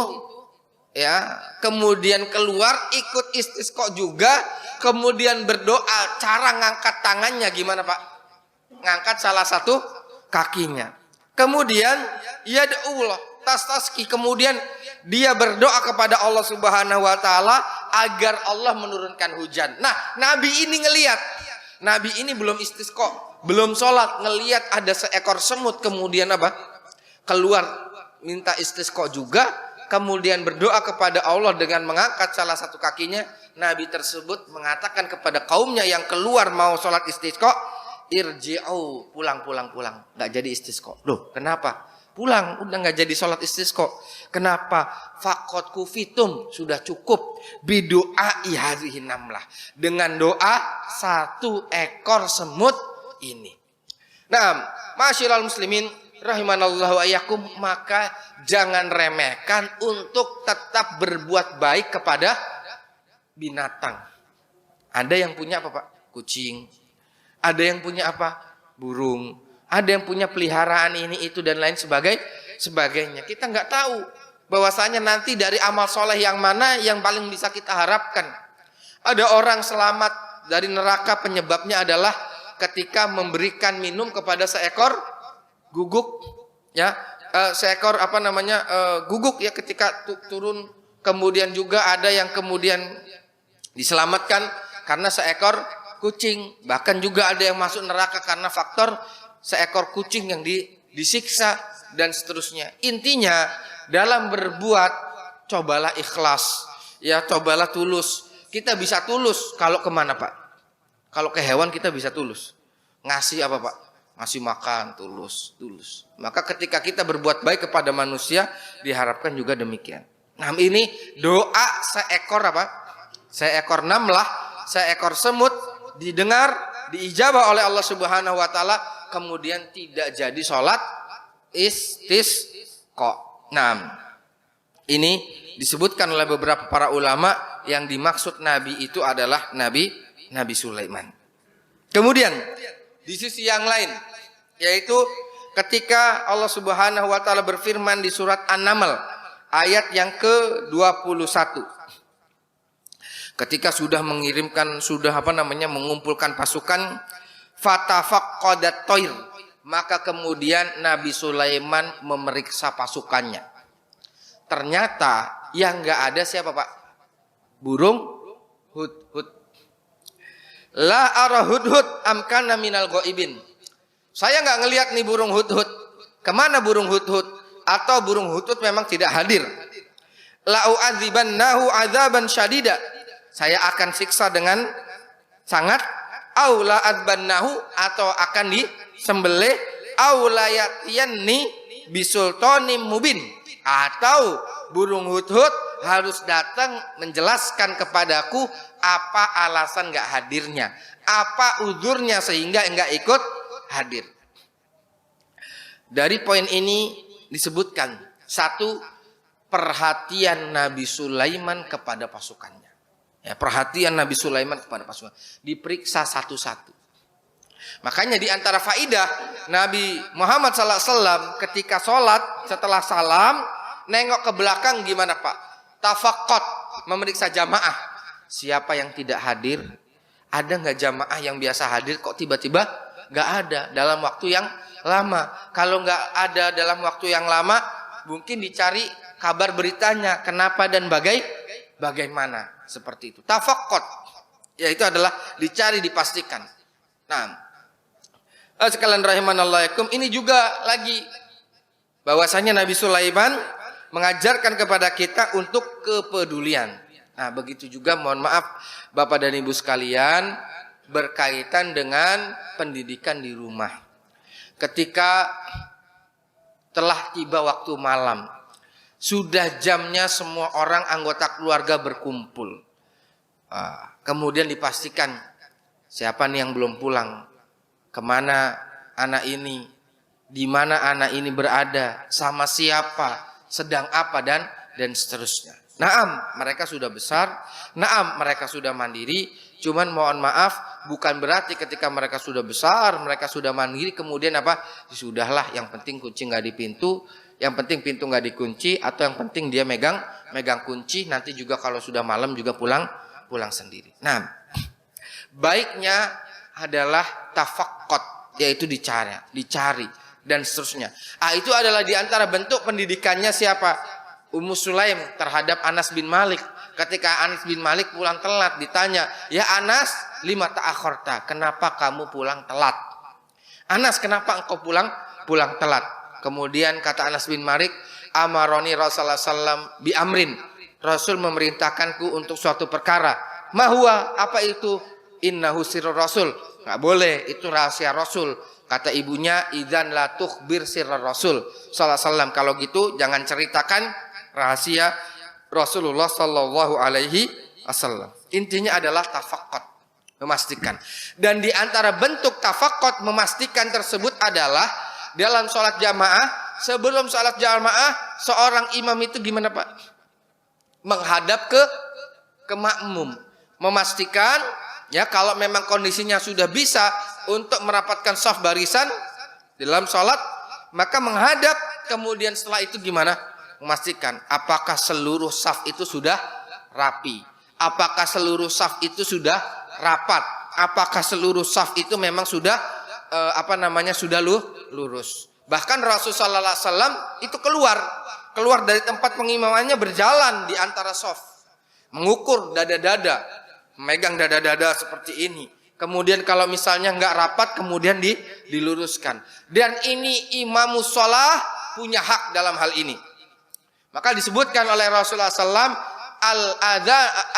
ya kemudian keluar ikut istisqa juga, kemudian berdoa. Cara ngangkat tangannya gimana Pak? Ngangkat salah satu kakinya. Kemudian yad'ullah tastaski, kemudian dia berdoa kepada Allah Subhanahu wa taala agar Allah menurunkan hujan. Nah, Nabi ini ngelihat. Nabi ini belum istisqa, belum sholat, ngelihat ada seekor semut, kemudian apa? Keluar minta istisqa juga, kemudian berdoa kepada Allah dengan mengangkat salah satu kakinya. Nabi tersebut mengatakan kepada kaumnya yang keluar mau sholat istisqa, irji'u, pulang, nggak jadi istisqa. Loh, kenapa? Pulang, udah nggak jadi sholat istisqa. Kenapa? Faqad kufitum, sudah cukup. Bidu'ai hadhihi namlah, dengan doa satu ekor semut ini. Nah, ma'asyiral muslimin rahimanallahu wa iyyakum, maka jangan remehkan untuk tetap berbuat baik kepada binatang. Ada yang punya apa Pak? Kucing. Ada yang punya apa? Burung. Ada yang punya peliharaan ini itu dan lain sebagainya. Kita nggak tahu bahwasanya nanti dari amal soleh yang mana yang paling bisa kita harapkan. Ada orang selamat dari neraka, penyebabnya adalah ketika memberikan minum kepada seekor guguk, ya, seekor guguk ya, ketika turun. Kemudian juga ada yang kemudian diselamatkan karena seekor kucing. Bahkan juga ada yang masuk neraka karena faktor seekor kucing yang disiksa dan seterusnya. Intinya dalam berbuat cobalah ikhlas, ya, cobalah tulus. Kita bisa tulus kalau kemana Pak? Kalau ke hewan kita bisa tulus. Ngasih apa Pak? Ngasih makan, tulus. Maka ketika kita berbuat baik kepada manusia, diharapkan juga demikian. Nah, ini doa seekor apa? Seekor namlah, seekor semut didengar, diijabah oleh Allah Subhanahu wa taala, kemudian tidak jadi sholat istisqa. Nah, ini disebutkan oleh beberapa para ulama yang dimaksud Nabi itu adalah Nabi Sulaiman. Kemudian di sisi yang lain, yaitu ketika Allah Subhanahu wa taala berfirman di surat An-Naml ayat yang ke-21. Ketika sudah mengumpulkan pasukan, fatafaqqadat thair, maka kemudian Nabi Sulaiman memeriksa pasukannya. Ternyata yang enggak ada siapa Pak? Burung hudhud. La ara hudhud amkana minal ghaibin. Saya enggak ngelihat nih burung hudhud. Kemana burung hudhud? Atau burung hudhud memang tidak hadir. La u'adzibannahu adzaban syadida. Saya akan siksa dengan sangat, au la adbannahu, atau akan disembelih, au la yatiyanni bisultanim mubin, atau burung hudhud harus datang menjelaskan kepadaku apa alasan nggak hadirnya, apa uzurnya sehingga enggak ikut hadir. Dari poin ini disebutkan satu, perhatian Nabi Sulaiman kepada pasukannya. Ya, perhatian Nabi Sulaiman kepada pasukan diperiksa satu-satu. Makanya di antara faidah Nabi Muhammad SAW ketika sholat setelah salam nengok ke belakang gimana Pak? Tafaqqat, memeriksa jamaah. Siapa yang tidak hadir? Ada nggak jamaah yang biasa hadir kok tiba-tiba nggak ada dalam waktu yang lama? Kalau nggak ada dalam waktu yang lama, mungkin dicari kabar beritanya kenapa dan bagaimana seperti itu. Tafaqqat, yaitu adalah dicari, dipastikan. Nah, sekalian rahimanallahum, ini juga lagi bahwasanya Nabi Sulaiman mengajarkan kepada kita untuk kepedulian. Nah, begitu juga mohon maaf Bapak dan Ibu sekalian berkaitan dengan pendidikan di rumah. Ketika telah tiba waktu malam, sudah jamnya semua orang anggota keluarga berkumpul. Kemudian dipastikan siapa nih yang belum pulang, kemana anak ini, di mana anak ini berada, sama siapa, sedang apa dan seterusnya. Naam, mereka sudah besar, naam, mereka sudah mandiri. Cuman mohon maaf, bukan berarti ketika mereka sudah besar, mereka sudah mandiri, kemudian apa? Sudahlah, yang penting kunci nggak di pintu, yang penting pintu nggak dikunci, atau yang penting dia megang kunci. Nanti juga kalau sudah malam juga pulang sendiri. Nah, baiknya adalah tafaqqat, yaitu dicari dan seterusnya. Itu adalah diantara bentuk pendidikannya siapa? Ummu Sulaim terhadap Anas bin Malik. Ketika Anas bin Malik pulang telat, ditanya, ya Anas, lima ta'akhorta, kenapa kamu pulang telat? Anas, kenapa engkau pulang telat? Kemudian kata Anas bin Malik, amaroni Rasulullah SAW bi amrin, Rasul memerintahkanku untuk suatu perkara. Mahua, apa itu? Innahu sirrul Rasul, nggak boleh, itu rahasia Rasul. Kata ibunya, idzan la tukhbir sirrul Rasul sallallahu alaihi wasallam, kalau gitu jangan ceritakan rahasia Rasulullah sallallahu alaihi wasallam. Intinya adalah tafaqqat, memastikan. Dan di antara bentuk tafaqqat memastikan tersebut adalah dalam sholat jamaah. Sebelum sholat jamaah, seorang imam itu gimana Pak? Menghadap ke makmum, memastikan ya kalau memang kondisinya sudah bisa untuk merapatkan shaf barisan dalam sholat, maka menghadap. Kemudian setelah itu gimana? Memastikan apakah seluruh shaf itu sudah rapi, apakah seluruh shaf itu sudah rapat, apakah seluruh shaf itu memang sudah sudah lurus. Bahkan Rasulullah SAW itu keluar dari tempat pengimamannya, berjalan di antara shaf, mengukur dada-dada, memegang dada-dada seperti ini. Kemudian kalau misalnya nggak rapat, kemudian diluruskan. Dan ini imamus sholah punya hak dalam hal ini. Maka disebutkan oleh Rasulullah SAW,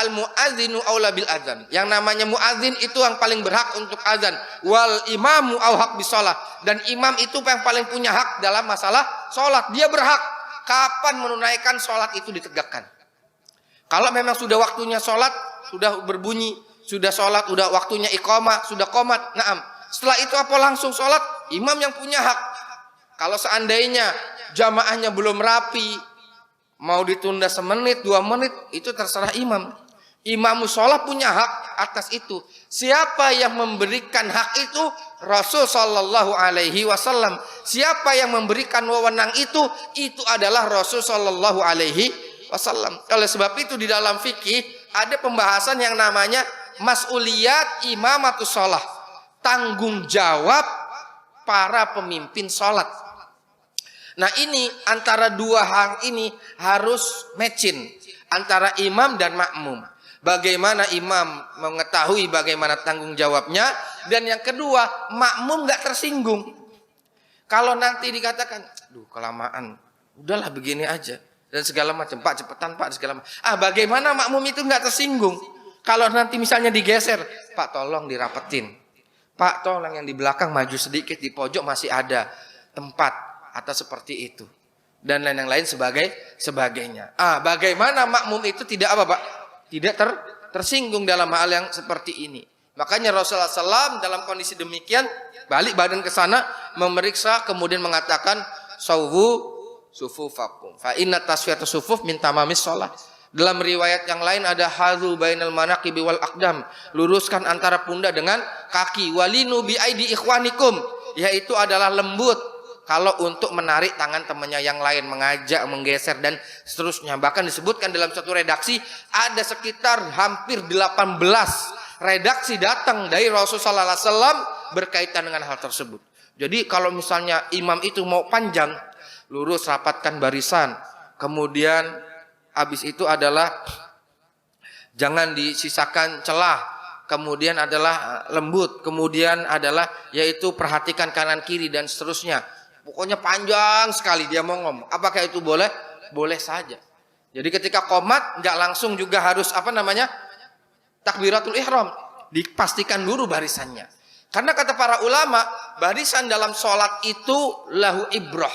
al-mu'adzinu aula bil adzan. Yang namanya mu'adzin itu yang paling berhak untuk azan. Wal imamu auhaq bis sholah. Dan imam itu yang paling punya hak dalam masalah sholat. Dia berhak kapan menunaikan sholat itu ditegakkan. Kalau memang sudah waktunya sholat, sudah berbunyi, sudah sholat, sudah waktunya iqamah, sudah qomat, naam. Setelah itu apa langsung sholat? Imam yang punya hak. Kalau seandainya jamaahnya belum rapi, mau ditunda semenit, 2 menit, itu terserah imam. Imam sholat punya hak atas itu. Siapa yang memberikan hak itu? Rasul Sallallahu Alaihi Wasallam. Siapa yang memberikan wewenang itu? Itu adalah Rasul Sallallahu Alaihi Wasallam. Oleh sebab itu di dalam fikih ada pembahasan yang namanya mas'uliyat imamatus sholah, tanggung jawab para pemimpin sholat. Nah ini antara dua hal ini harus matching antara imam dan makmum. Bagaimana imam mengetahui bagaimana tanggung jawabnya, dan yang kedua makmum gak tersinggung. Kalau nanti dikatakan, duh kelamaan, udahlah begini aja dan segala macam, Pak cepetan Pak segala macam. Bagaimana makmum itu gak tersinggung? Kalau nanti misalnya digeser, Pak tolong dirapetin, Pak tolong yang di belakang maju sedikit, di pojok masih ada tempat, atau seperti itu. dan lain-lain sebagainya. Bagaimana makmum itu tidak apa Pak? Tidak tersinggung dalam hal yang seperti ini. Makanya Rasulullah SAW dalam kondisi demikian balik badan ke sana, memeriksa, kemudian mengatakan sawwu sufufakum fa inna tasfiyata sufuf min tamamis shalah. Dalam riwayat yang lain ada hadzu bainal manaqibi wal aqdam, luruskan antara pundak dengan kaki, walinu bi aidi ikhwanikum, yaitu adalah lembut kalau untuk menarik tangan temannya yang lain, mengajak, menggeser dan seterusnya. Bahkan disebutkan dalam satu redaksi ada sekitar hampir 18 redaksi datang dari Rasulullah SAW berkaitan dengan hal tersebut. Jadi kalau misalnya imam itu mau panjang, lurus, rapatkan barisan. Kemudian habis itu adalah jangan disisakan celah. Kemudian adalah lembut. Kemudian adalah yaitu perhatikan kanan kiri dan seterusnya. Pokoknya panjang sekali dia mau ngomong. Apakah itu boleh? Boleh saja. Jadi ketika qomat nggak langsung juga harus takbiratul ihram. Dipastikan dulu barisannya. Karena kata para ulama, barisan dalam sholat itu lahu ibrah.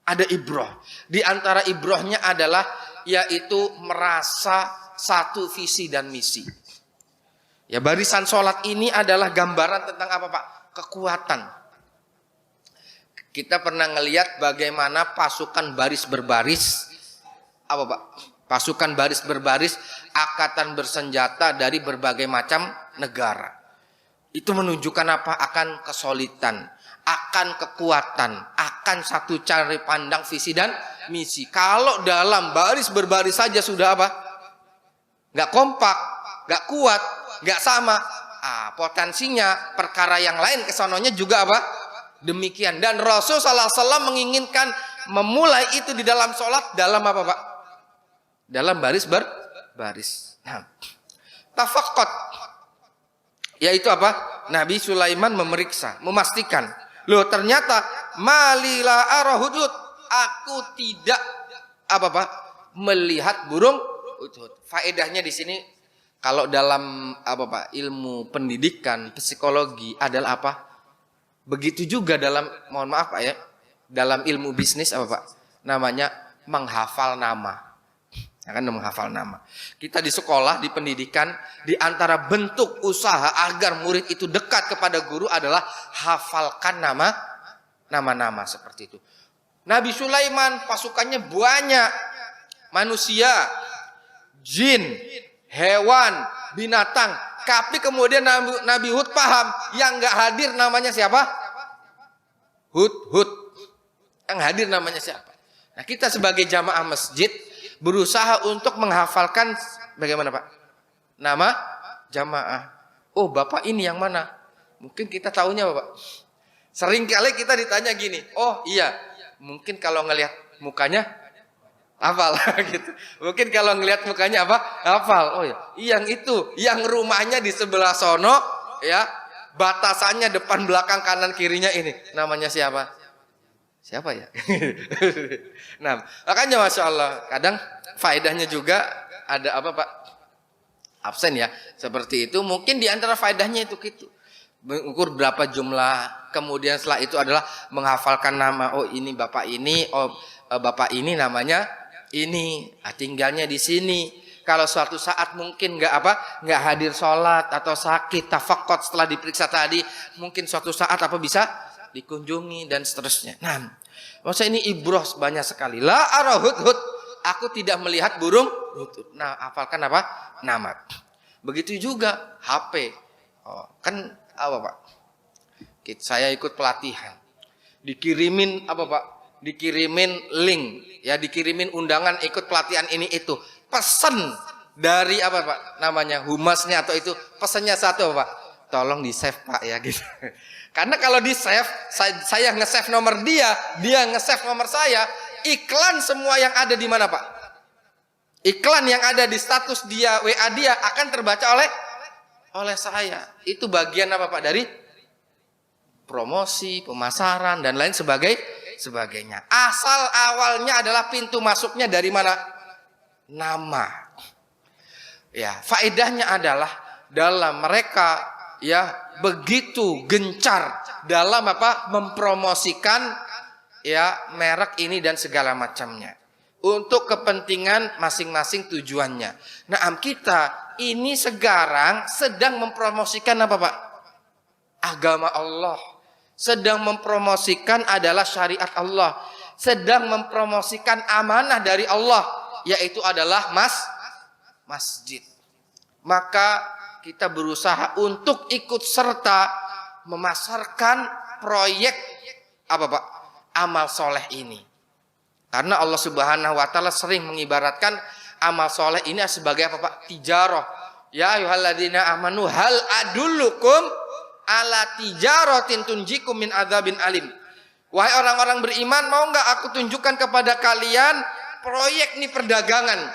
Ada ibrah. Di antara ibrahnya adalah yaitu merasa satu visi dan misi. Ya, barisan sholat ini adalah gambaran tentang apa Pak? Kekuatan. Kita pernah ngelihat bagaimana pasukan baris berbaris, apa Pak? Pasukan baris berbaris, angkatan bersenjata dari berbagai macam negara. Itu menunjukkan apa? Akan kesolidan, akan kekuatan, akan satu cara pandang visi dan misi. Kalau dalam baris berbaris saja sudah apa? Nggak kompak, nggak kuat, nggak sama. Potensinya perkara yang lain kesononya juga apa? Demikian. Dan Rasul SAW menginginkan memulai itu di dalam sholat dalam apa Pak? Dalam baris berbaris. Tafaqqat, yaitu apa? Nabi Sulaiman memeriksa, memastikan. Loh ternyata malila arahudud, aku tidak apa Pak? Melihat burung hudhud. Faedahnya di sini kalau dalam apa Pak? Ilmu pendidikan, psikologi adalah apa? Begitu juga dalam, mohon maaf Pak ya, dalam ilmu bisnis apa Pak? Namanya menghafal nama. Akan menghafal nama. Kita di sekolah, di pendidikan, di antara bentuk usaha agar murid itu dekat kepada guru adalah hafalkan nama-nama seperti itu. Nabi Sulaiman pasukannya banyak, manusia, jin, hewan, binatang. Tapi kemudian Nabi Hud paham, yang nggak hadir namanya siapa? Hud. Yang hadir namanya siapa? Nah, kita sebagai jamaah masjid berusaha untuk menghafalkan bagaimana Pak? Nama jamaah. Oh, Bapak ini yang mana? Mungkin kita tahunya Bapak. Sering kali kita ditanya gini, oh iya, mungkin kalau ngelihat mukanya hafal gitu. Mungkin kalau ngelihat mukanya apa? Hafal. Oh ya, yang itu, yang rumahnya di sebelah sono ya, batasannya depan belakang kanan kirinya ini. Namanya siapa? Siapa ya? Nah, makanya Masya Allah, kadang faedahnya juga ada apa Pak? Absen ya, seperti itu. Mungkin di antara faedahnya itu gitu. Mengukur berapa jumlah, kemudian setelah itu adalah menghafalkan nama. Oh ini Bapak ini, oh Bapak ini namanya ini, tinggalnya di sini. Kalau suatu saat mungkin nggak hadir sholat atau sakit, tafaqqat setelah diperiksa tadi, mungkin suatu saat apa bisa dikunjungi dan seterusnya. Nah, maksudnya ini ibrah banyak sekali. La arahudhud, aku tidak melihat burung hudhud. Nah, hafalkan apa? Nama. Begitu juga HP. Kan apa Pak? Saya ikut pelatihan. Dikirimin apa Pak? Dikirimin link, ya dikirimin undangan ikut pelatihan ini itu. Pesan dari apa Pak? Namanya humasnya atau itu pesannya satu Pak. Tolong di save Pak ya gitu. Karena kalau di save, saya nge-save nomor dia nge-save nomor saya, iklan semua yang ada di mana Pak? Iklan yang ada di status dia, WA dia akan terbaca oleh saya. Itu bagian apa Pak? Dari promosi, pemasaran dan lain sebagainya. Asal awalnya adalah pintu masuknya dari mana? Nama. Ya, faedahnya adalah dalam mereka ya begitu gencar dalam apa? Mempromosikan ya merek ini dan segala macamnya. Untuk kepentingan masing-masing tujuannya. Nah, kita ini sekarang sedang mempromosikan apa, Pak? Agama Allah. Sedang mempromosikan adalah syariat Allah. Sedang mempromosikan amanah dari Allah, yaitu adalah masjid. Maka kita berusaha untuk ikut serta memasarkan proyek apa, Pak? Amal soleh ini. Karena Allah Subhanahu wa taala sering mengibaratkan amal soleh ini sebagai apa, Pak? Tijarah. Ya ayyuhalladzina amanu hal adullukum ala tijaratin tunjikum min adzabin alim. Wahai orang-orang beriman, mau enggak aku tunjukkan kepada kalian proyek nih perdagangan.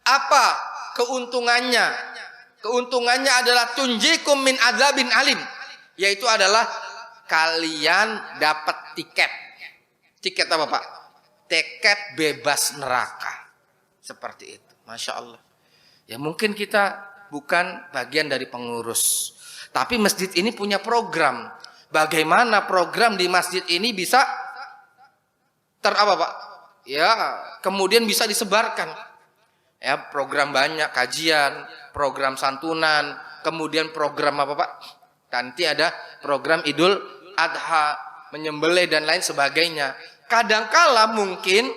Apa keuntungannya? Keuntungannya adalah tunjikum min adzabin alim, yaitu adalah kalian dapat tiket. Tiket apa, Pak? Tiket bebas neraka. Seperti itu. Masya Allah. Ya mungkin kita bukan bagian dari pengurus. Tapi masjid ini punya program. Bagaimana program di masjid ini bisa apa, Pak? Ya kemudian bisa disebarkan. Ya program banyak, kajian, program santunan, kemudian program apa, Pak? Nanti ada program Idul Adha, menyembelih dan lain sebagainya. Kadangkala mungkin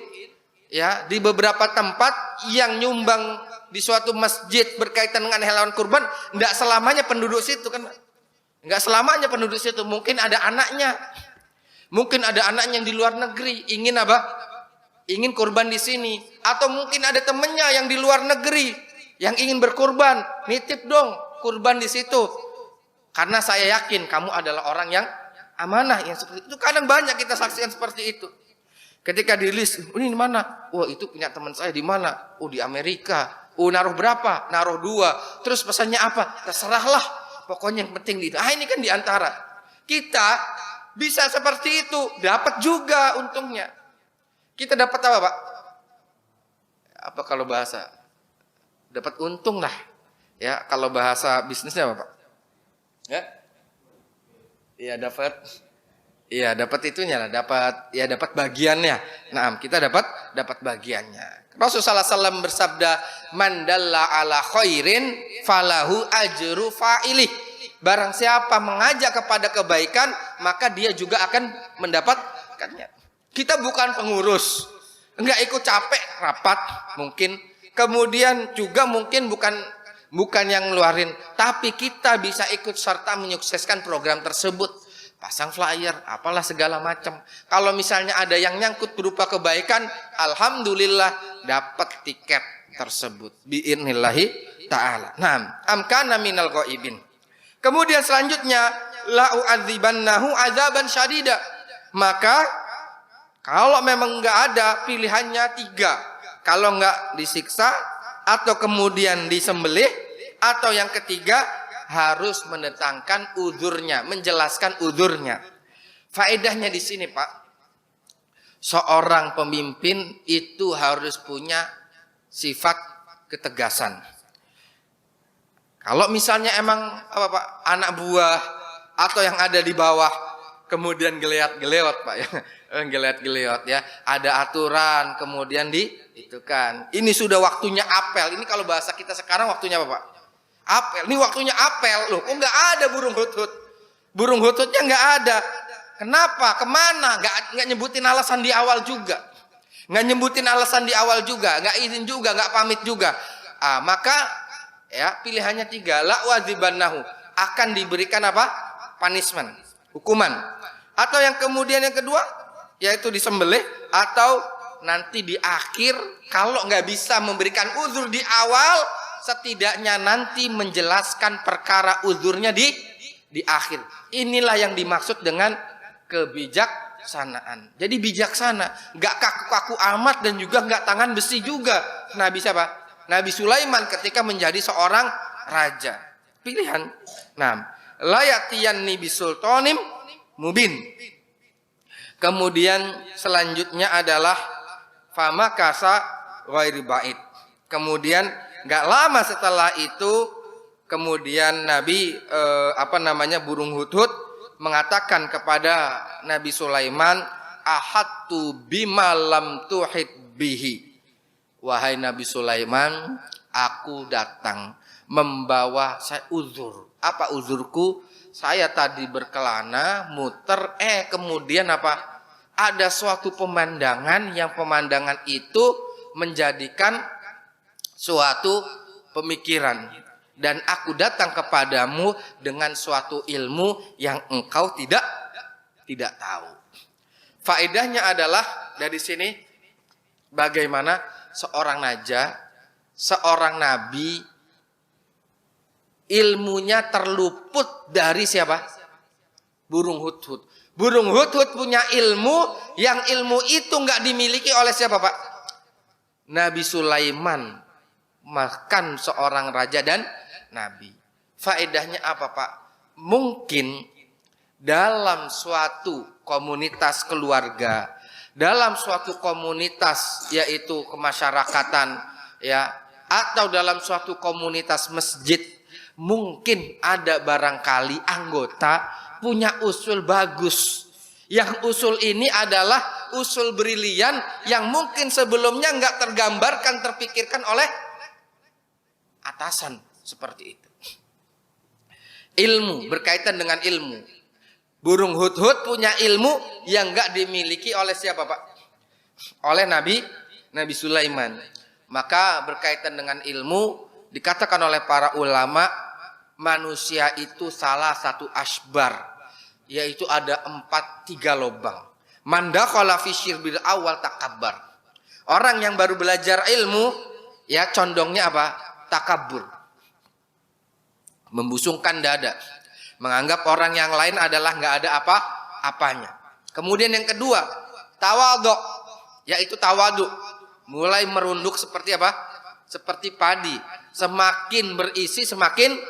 ya di beberapa tempat yang nyumbang di suatu masjid berkaitan dengan hewan kurban, enggak selamanya penduduk situ kan. Enggak selamanya penduduk situ, mungkin ada anaknya. Mungkin ada anaknya yang di luar negeri ingin apa? Ingin kurban di sini, atau mungkin ada temennya yang di luar negeri yang ingin berkurban, nitip dong kurban di situ. Karena saya yakin kamu adalah orang yang amanah yang seperti itu. Kadang banyak kita saksikan seperti itu. Ketika di list, ini di mana? Wah, itu punya teman saya di mana? Oh, di Amerika. Oh, naruh berapa? Naruh 2. Terus pesannya apa? Terserahlah. Pokoknya yang penting itu. Ah, ini kan di antara. Kita bisa seperti itu, dapat juga untungnya. Kita dapat apa, Pak? Apa kalau bahasa? Dapat untung lah. Ya, kalau bahasa bisnisnya apa, Pak? Ya. Iya, dapat. Iya, dapat itunya lah, dapat bagiannya. Nah, kita dapat bagiannya. Rasulullah SAW bersabda, "Man dalla ala khairin falahu ajru fa'ilih." Barang siapa mengajak kepada kebaikan, maka dia juga akan mendapatkannya. Kita bukan pengurus, enggak ikut capek rapat mungkin. Kemudian juga mungkin bukan yang ngeluarin, tapi kita bisa ikut serta menyukseskan program tersebut. Pasang flyer, apalah segala macam. Kalau misalnya ada yang nyangkut berupa kebaikan, alhamdulillah dapat tiket tersebut. Bi'idnillahi ta'ala. Nah, amkana minal ghaibin. Kemudian selanjutnya, la'u'adzibannahu azaban syadida. Maka kalau memang enggak ada, pilihannya 3. Kalau enggak disiksa, atau kemudian disembelih, atau yang ketiga harus mendatangkan uzurnya, menjelaskan uzurnya. Faedahnya di sini, Pak, seorang pemimpin itu harus punya sifat ketegasan. Kalau misalnya emang apa, Pak, anak buah atau yang ada di bawah kemudian geleot-geleot, Pak, ya. Geleot-geleot ya, ada aturan kemudian itu kan. Ini sudah waktunya apel. Ini kalau bahasa kita sekarang waktunya apa, Pak? Apel, ini waktunya apel loh. Kok nggak ada burung hutut? Burung hututnya nggak ada. Kenapa? Kemana? Nggak nyebutin alasan di awal juga. Nggak nyebutin alasan di awal juga. Nggak izin juga. Nggak pamit juga. Maka ya pilihannya 3. La wadzibannahu, akan diberikan apa? Punishment, hukuman. Atau yang kemudian yang kedua, yaitu disembelih, atau nanti di akhir kalau nggak bisa memberikan uzur di awal, setidaknya nanti menjelaskan perkara uzurnya di akhir. Inilah yang dimaksud dengan kebijaksanaan. Jadi bijaksana, nggak kaku-kaku amat dan juga nggak tangan besi juga. Nabi siapa? Nabi Sulaiman ketika menjadi seorang raja. Pilihan. Nah, layatiyanni bisultanim mubin. Kemudian selanjutnya adalah fama kasa ghairi ba'id. Kemudian nggak lama setelah itu, kemudian Nabi burung hudhud mengatakan kepada Nabi Sulaiman, ahattu bima lam tuhit bihi. Wahai Nabi Sulaiman, aku datang membawa saya uzur. Apa uzurku? Saya tadi berkelana, muter, kemudian apa? Ada suatu pemandangan yang pemandangan itu menjadikan suatu pemikiran. Dan aku datang kepadamu dengan suatu ilmu yang engkau tidak tahu. Faedahnya adalah dari sini bagaimana seorang naja, seorang nabi ilmunya terluput dari siapa? Burung hudhud. Burung hudhud punya ilmu yang ilmu itu nggak dimiliki oleh siapa, Pak? Nabi Sulaiman, bahkan seorang raja dan nabi. Faedahnya apa, Pak? Mungkin dalam suatu komunitas keluarga, dalam suatu komunitas yaitu kemasyarakatan, ya, atau dalam suatu komunitas masjid, mungkin ada barangkali anggota punya usul bagus. Yang usul ini adalah usul brilian yang mungkin sebelumnya nggak tergambarkan, terpikirkan oleh atasan seperti itu. Ilmu berkaitan dengan ilmu. Burung hudhud punya ilmu yang nggak dimiliki oleh siapa, Pak? Oleh Nabi Sulaiman. Maka berkaitan dengan ilmu dikatakan oleh para ulama, manusia itu salah satu asbar, yaitu ada 3 lubang. Man dakhala fi syirbil awal takabbar. Orang yang baru belajar ilmu, ya condongnya apa? Takabur. Membusungkan dada. Menganggap orang yang lain adalah nggak ada apa-apanya. Kemudian yang kedua, tawadhu, yaitu tawadu. Mulai merunduk seperti apa? Seperti padi. Semakin berisi semakin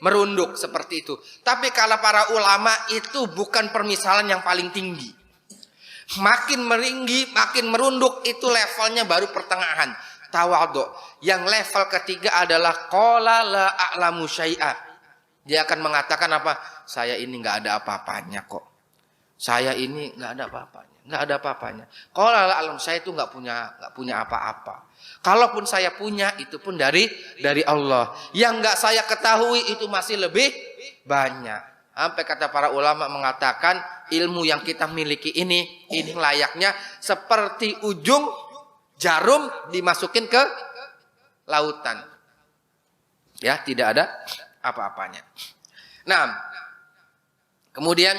merunduk seperti itu. Tapi kalau para ulama itu bukan permisalan yang paling tinggi. Makin meringgi, makin merunduk itu levelnya baru pertengahan. Tawadhu. Yang level ketiga adalah qala la a'lamu syai'a. Dia akan mengatakan apa? Saya ini nggak ada apa-apanya kok. Saya ini nggak ada apa-apanya, nggak ada apa-apanya. Qala la a'lamu, saya itu nggak punya apa-apa. Kalaupun saya punya, itu pun dari Allah. Yang nggak saya ketahui itu masih lebih banyak. Sampai kata para ulama mengatakan ilmu yang kita miliki ini layaknya seperti ujung jarum dimasukin ke lautan. Ya, tidak ada apa-apanya. Nah, kemudian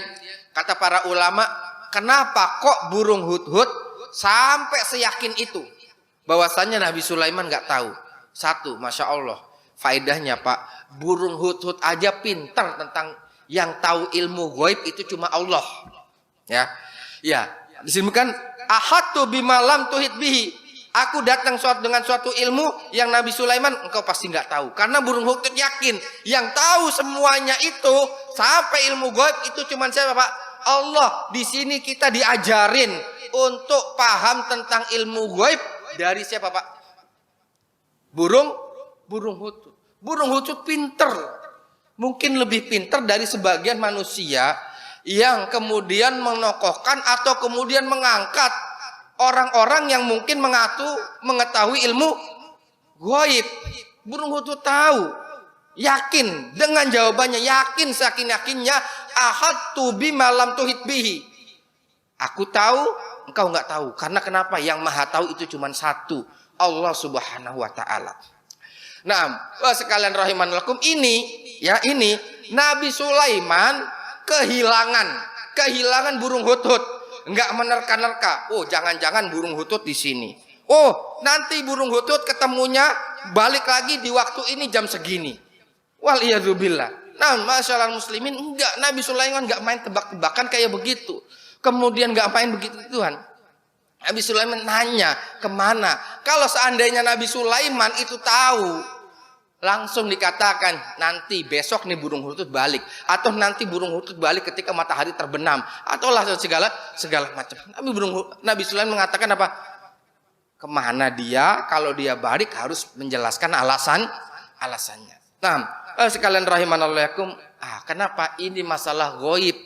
kata para ulama, kenapa kok burung hudhud sampai seyakin itu bahwasanya Nabi Sulaiman nggak tahu? Satu, masya Allah, faedahnya Pak, burung hudhud aja pintar tentang yang tahu ilmu ghaib itu cuma Allah. Ya, disebutkan ahatu bima lam tuhit bihi. Aku datang dengan suatu ilmu yang Nabi Sulaiman engkau pasti nggak tahu. Karena burung hudhud yakin yang tahu semuanya itu sampai ilmu ghaib itu cuma siapa, Pak? Allah. Di sini kita diajarin untuk paham tentang ilmu ghaib dari siapa, Pak? Burung hudhud. Burung hudhud pinter. Mungkin lebih pinter dari sebagian manusia yang kemudian menokohkan atau kemudian mengangkat orang-orang yang mungkin mengetahui ilmu ghaib. Burung hudhud tahu, yakin dengan jawabannya, yakin sakin-yakinnya, ahadtu bima lam tuhit bihi. Aku tahu, engkau nggak tahu. Karena kenapa? Yang maha tahu itu cuma satu, Allah Subhanahu wa taala. Nah, sekalian rahimanallahu ini Nabi Sulaiman kehilangan burung hudhud. Enggak menerka-nerka. Oh, jangan-jangan burung hudhud di sini. Oh, nanti burung hudhud ketemunya balik lagi di waktu ini jam segini. Waliyadzubillah. Nah, masyaallah muslimin, enggak, Nabi Sulaiman enggak main tebak-tebakan kayak begitu. Kemudian enggak main begitu Tuhan. Nabi Sulaiman nanya kemana. Kalau seandainya Nabi Sulaiman itu tahu, langsung dikatakan nanti besok nih burung hudhud balik, atau nanti burung hudhud balik ketika matahari terbenam, atau lah segala macam. Nabi Sulaiman mengatakan apa? Kemana dia? Kalau dia balik harus menjelaskan alasannya. Nah, sekalian rahimanallahu, kenapa ini masalah ghaib,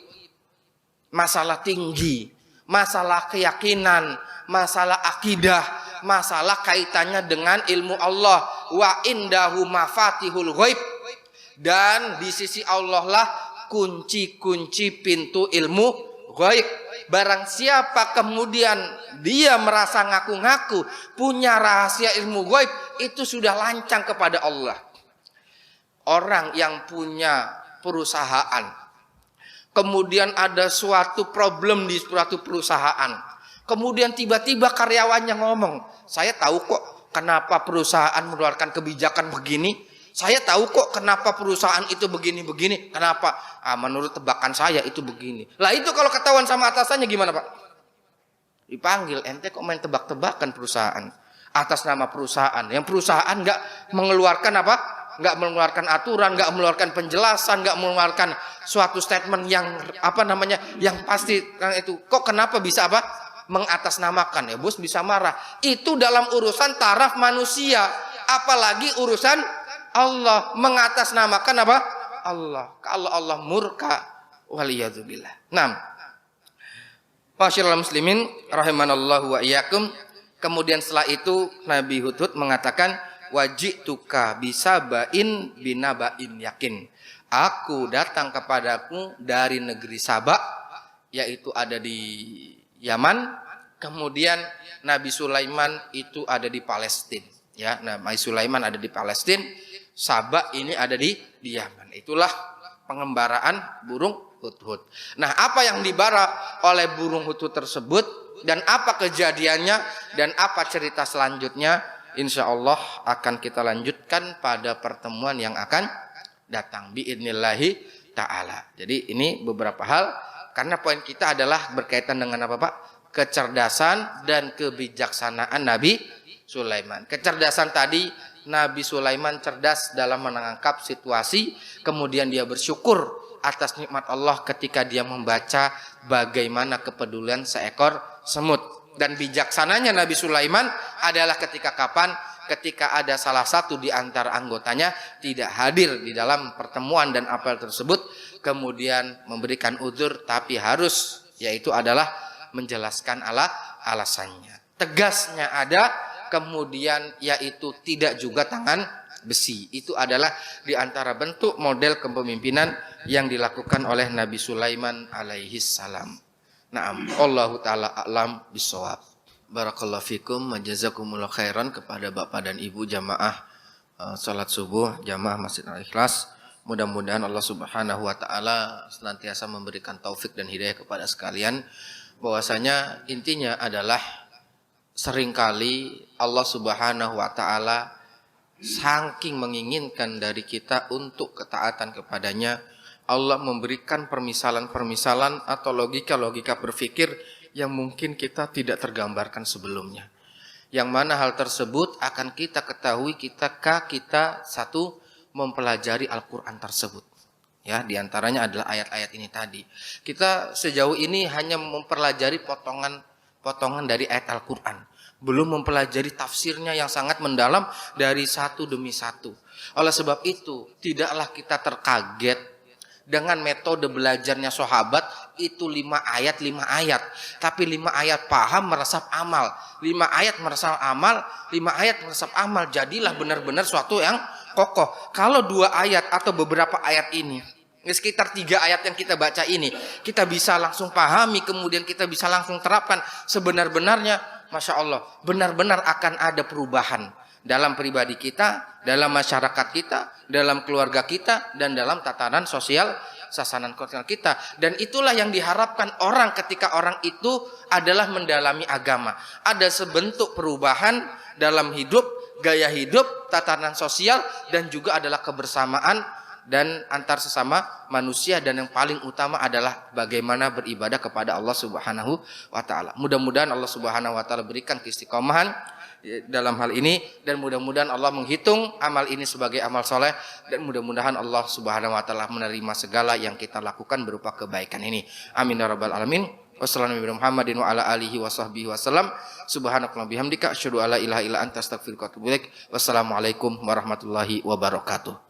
masalah tinggi, masalah keyakinan, masalah akidah, masalah kaitannya dengan ilmu Allah. Wa indahu mafatihul ghaib, dan di sisi Allah lah kunci-kunci pintu ilmu ghaib. Barang siapa kemudian dia merasa ngaku-ngaku punya rahasia ilmu ghaib, itu sudah lancang kepada Allah. Orang yang punya perusahaan, kemudian ada suatu problem di suatu perusahaan, kemudian tiba-tiba karyawannya ngomong, saya tahu kok kenapa perusahaan mengeluarkan kebijakan begini, saya tahu kok kenapa perusahaan itu begini-begini, kenapa? Menurut tebakan saya itu begini. Lah itu kalau ketahuan sama atasannya gimana Pak? Dipanggil, ente kok main tebak-tebakan perusahaan atas nama perusahaan. Yang perusahaan nggak mengeluarkan apa? Nggak mengeluarkan aturan, nggak mengeluarkan penjelasan, nggak mengeluarkan suatu statement yang yang pasti. Itu kok kenapa bisa apa? Mengatasnamakan. Ya bos bisa marah. Itu dalam urusan taraf manusia, apalagi urusan Allah, mengatasnamakan apa? Allah. Kalau Allah murka, waliyadzubillah. Masyaallah muslimin rahimanallahu wa iyyakum. Kemudian setelah itu Nabi Hudhud mengatakan, wajituka bisabain binabain yakin. Aku datang kepadaku dari negeri Saba, yaitu ada di Yaman. Kemudian Nabi Sulaiman itu ada di Palestina. Ya, Nabi Sulaiman ada di Palestina, Saba ini ada di Yaman. Itulah pengembaraan burung hudhud. Nah, apa yang dibara oleh burung hudhud tersebut dan apa kejadiannya dan apa cerita selanjutnya, insya Allah akan kita lanjutkan pada pertemuan yang akan datang biidnillahi ta'ala. Jadi ini beberapa hal, karena poin kita adalah berkaitan dengan apa Pak? Kecerdasan dan kebijaksanaan Nabi Sulaiman. Kecerdasan tadi, Nabi Sulaiman cerdas dalam menangkap situasi, kemudian dia bersyukur atas nikmat Allah ketika dia membaca bagaimana kepedulian seekor semut. Dan bijaksananya Nabi Sulaiman adalah ketika kapan? Ketika ada salah satu di antara anggotanya tidak hadir di dalam pertemuan dan apel tersebut, kemudian memberikan uzur, tapi harus, yaitu adalah menjelaskan alasannya. Tegasnya ada, kemudian yaitu tidak juga tangan besi. Itu adalah di antara bentuk model kepemimpinan yang dilakukan oleh Nabi Sulaiman alaihi salam. Naam, Allahu taala a'lam bissawab. Barakallahu fikum wa jazakumullahu khairan kepada Bapak dan Ibu jamaah salat subuh jamaah Masjid Al-Ikhlas. Mudah-mudahan Allah Subhanahu wa taala senantiasa memberikan taufik dan hidayah kepada sekalian. Bahwasanya intinya adalah seringkali Allah Subhanahu wa taala saking menginginkan dari kita untuk ketaatan kepadanya, Allah memberikan permisalan-permisalan atau logika-logika berpikir yang mungkin kita tidak tergambarkan sebelumnya. Yang mana hal tersebut akan kita ketahui kita satu mempelajari Al-Qur'an tersebut. Ya, di antaranya adalah ayat-ayat ini tadi. Kita sejauh ini hanya mempelajari potongan dari ayat Al-Qur'an, belum mempelajari tafsirnya yang sangat mendalam dari satu demi satu. Oleh sebab itu, tidaklah kita terkaget dengan metode belajarnya sahabat itu 5 ayat. Tapi 5 ayat paham, meresap amal. 5 ayat meresap amal, 5 ayat meresap amal. Jadilah benar-benar suatu yang kokoh. Kalau 2 ayat atau beberapa ayat ini, sekitar 3 ayat yang kita baca ini, kita bisa langsung pahami, kemudian kita bisa langsung terapkan sebenar-benarnya, Masya Allah, benar-benar akan ada perubahan dalam pribadi kita, dalam masyarakat kita, dalam keluarga kita, dan dalam tatanan sosial sasanan kita. Dan itulah yang diharapkan orang ketika orang itu adalah mendalami agama. Ada sebentuk perubahan dalam hidup, gaya hidup, tatanan sosial, dan juga adalah kebersamaan dan antar sesama manusia, dan yang paling utama adalah bagaimana beribadah kepada Allah Subhanahu wa taala. Mudah-mudahan Allah Subhanahu wa taala berikan keistiqomahan dalam hal ini, dan mudah-mudahan Allah menghitung amal ini sebagai amal soleh, dan mudah-mudahan Allah Subhanahu wa taala menerima segala yang kita lakukan berupa kebaikan ini. Amin ya rabbal alamin. Wassalamualaikum Muhammadin wa ala alihi wa sahbihi wasallam. Subhanakallahumma bihamdika asyhadu alla ilaha illa anta astaghfiruka wa atubu ilaik. Wassalamualaikum warahmatullahi wabarakatuh.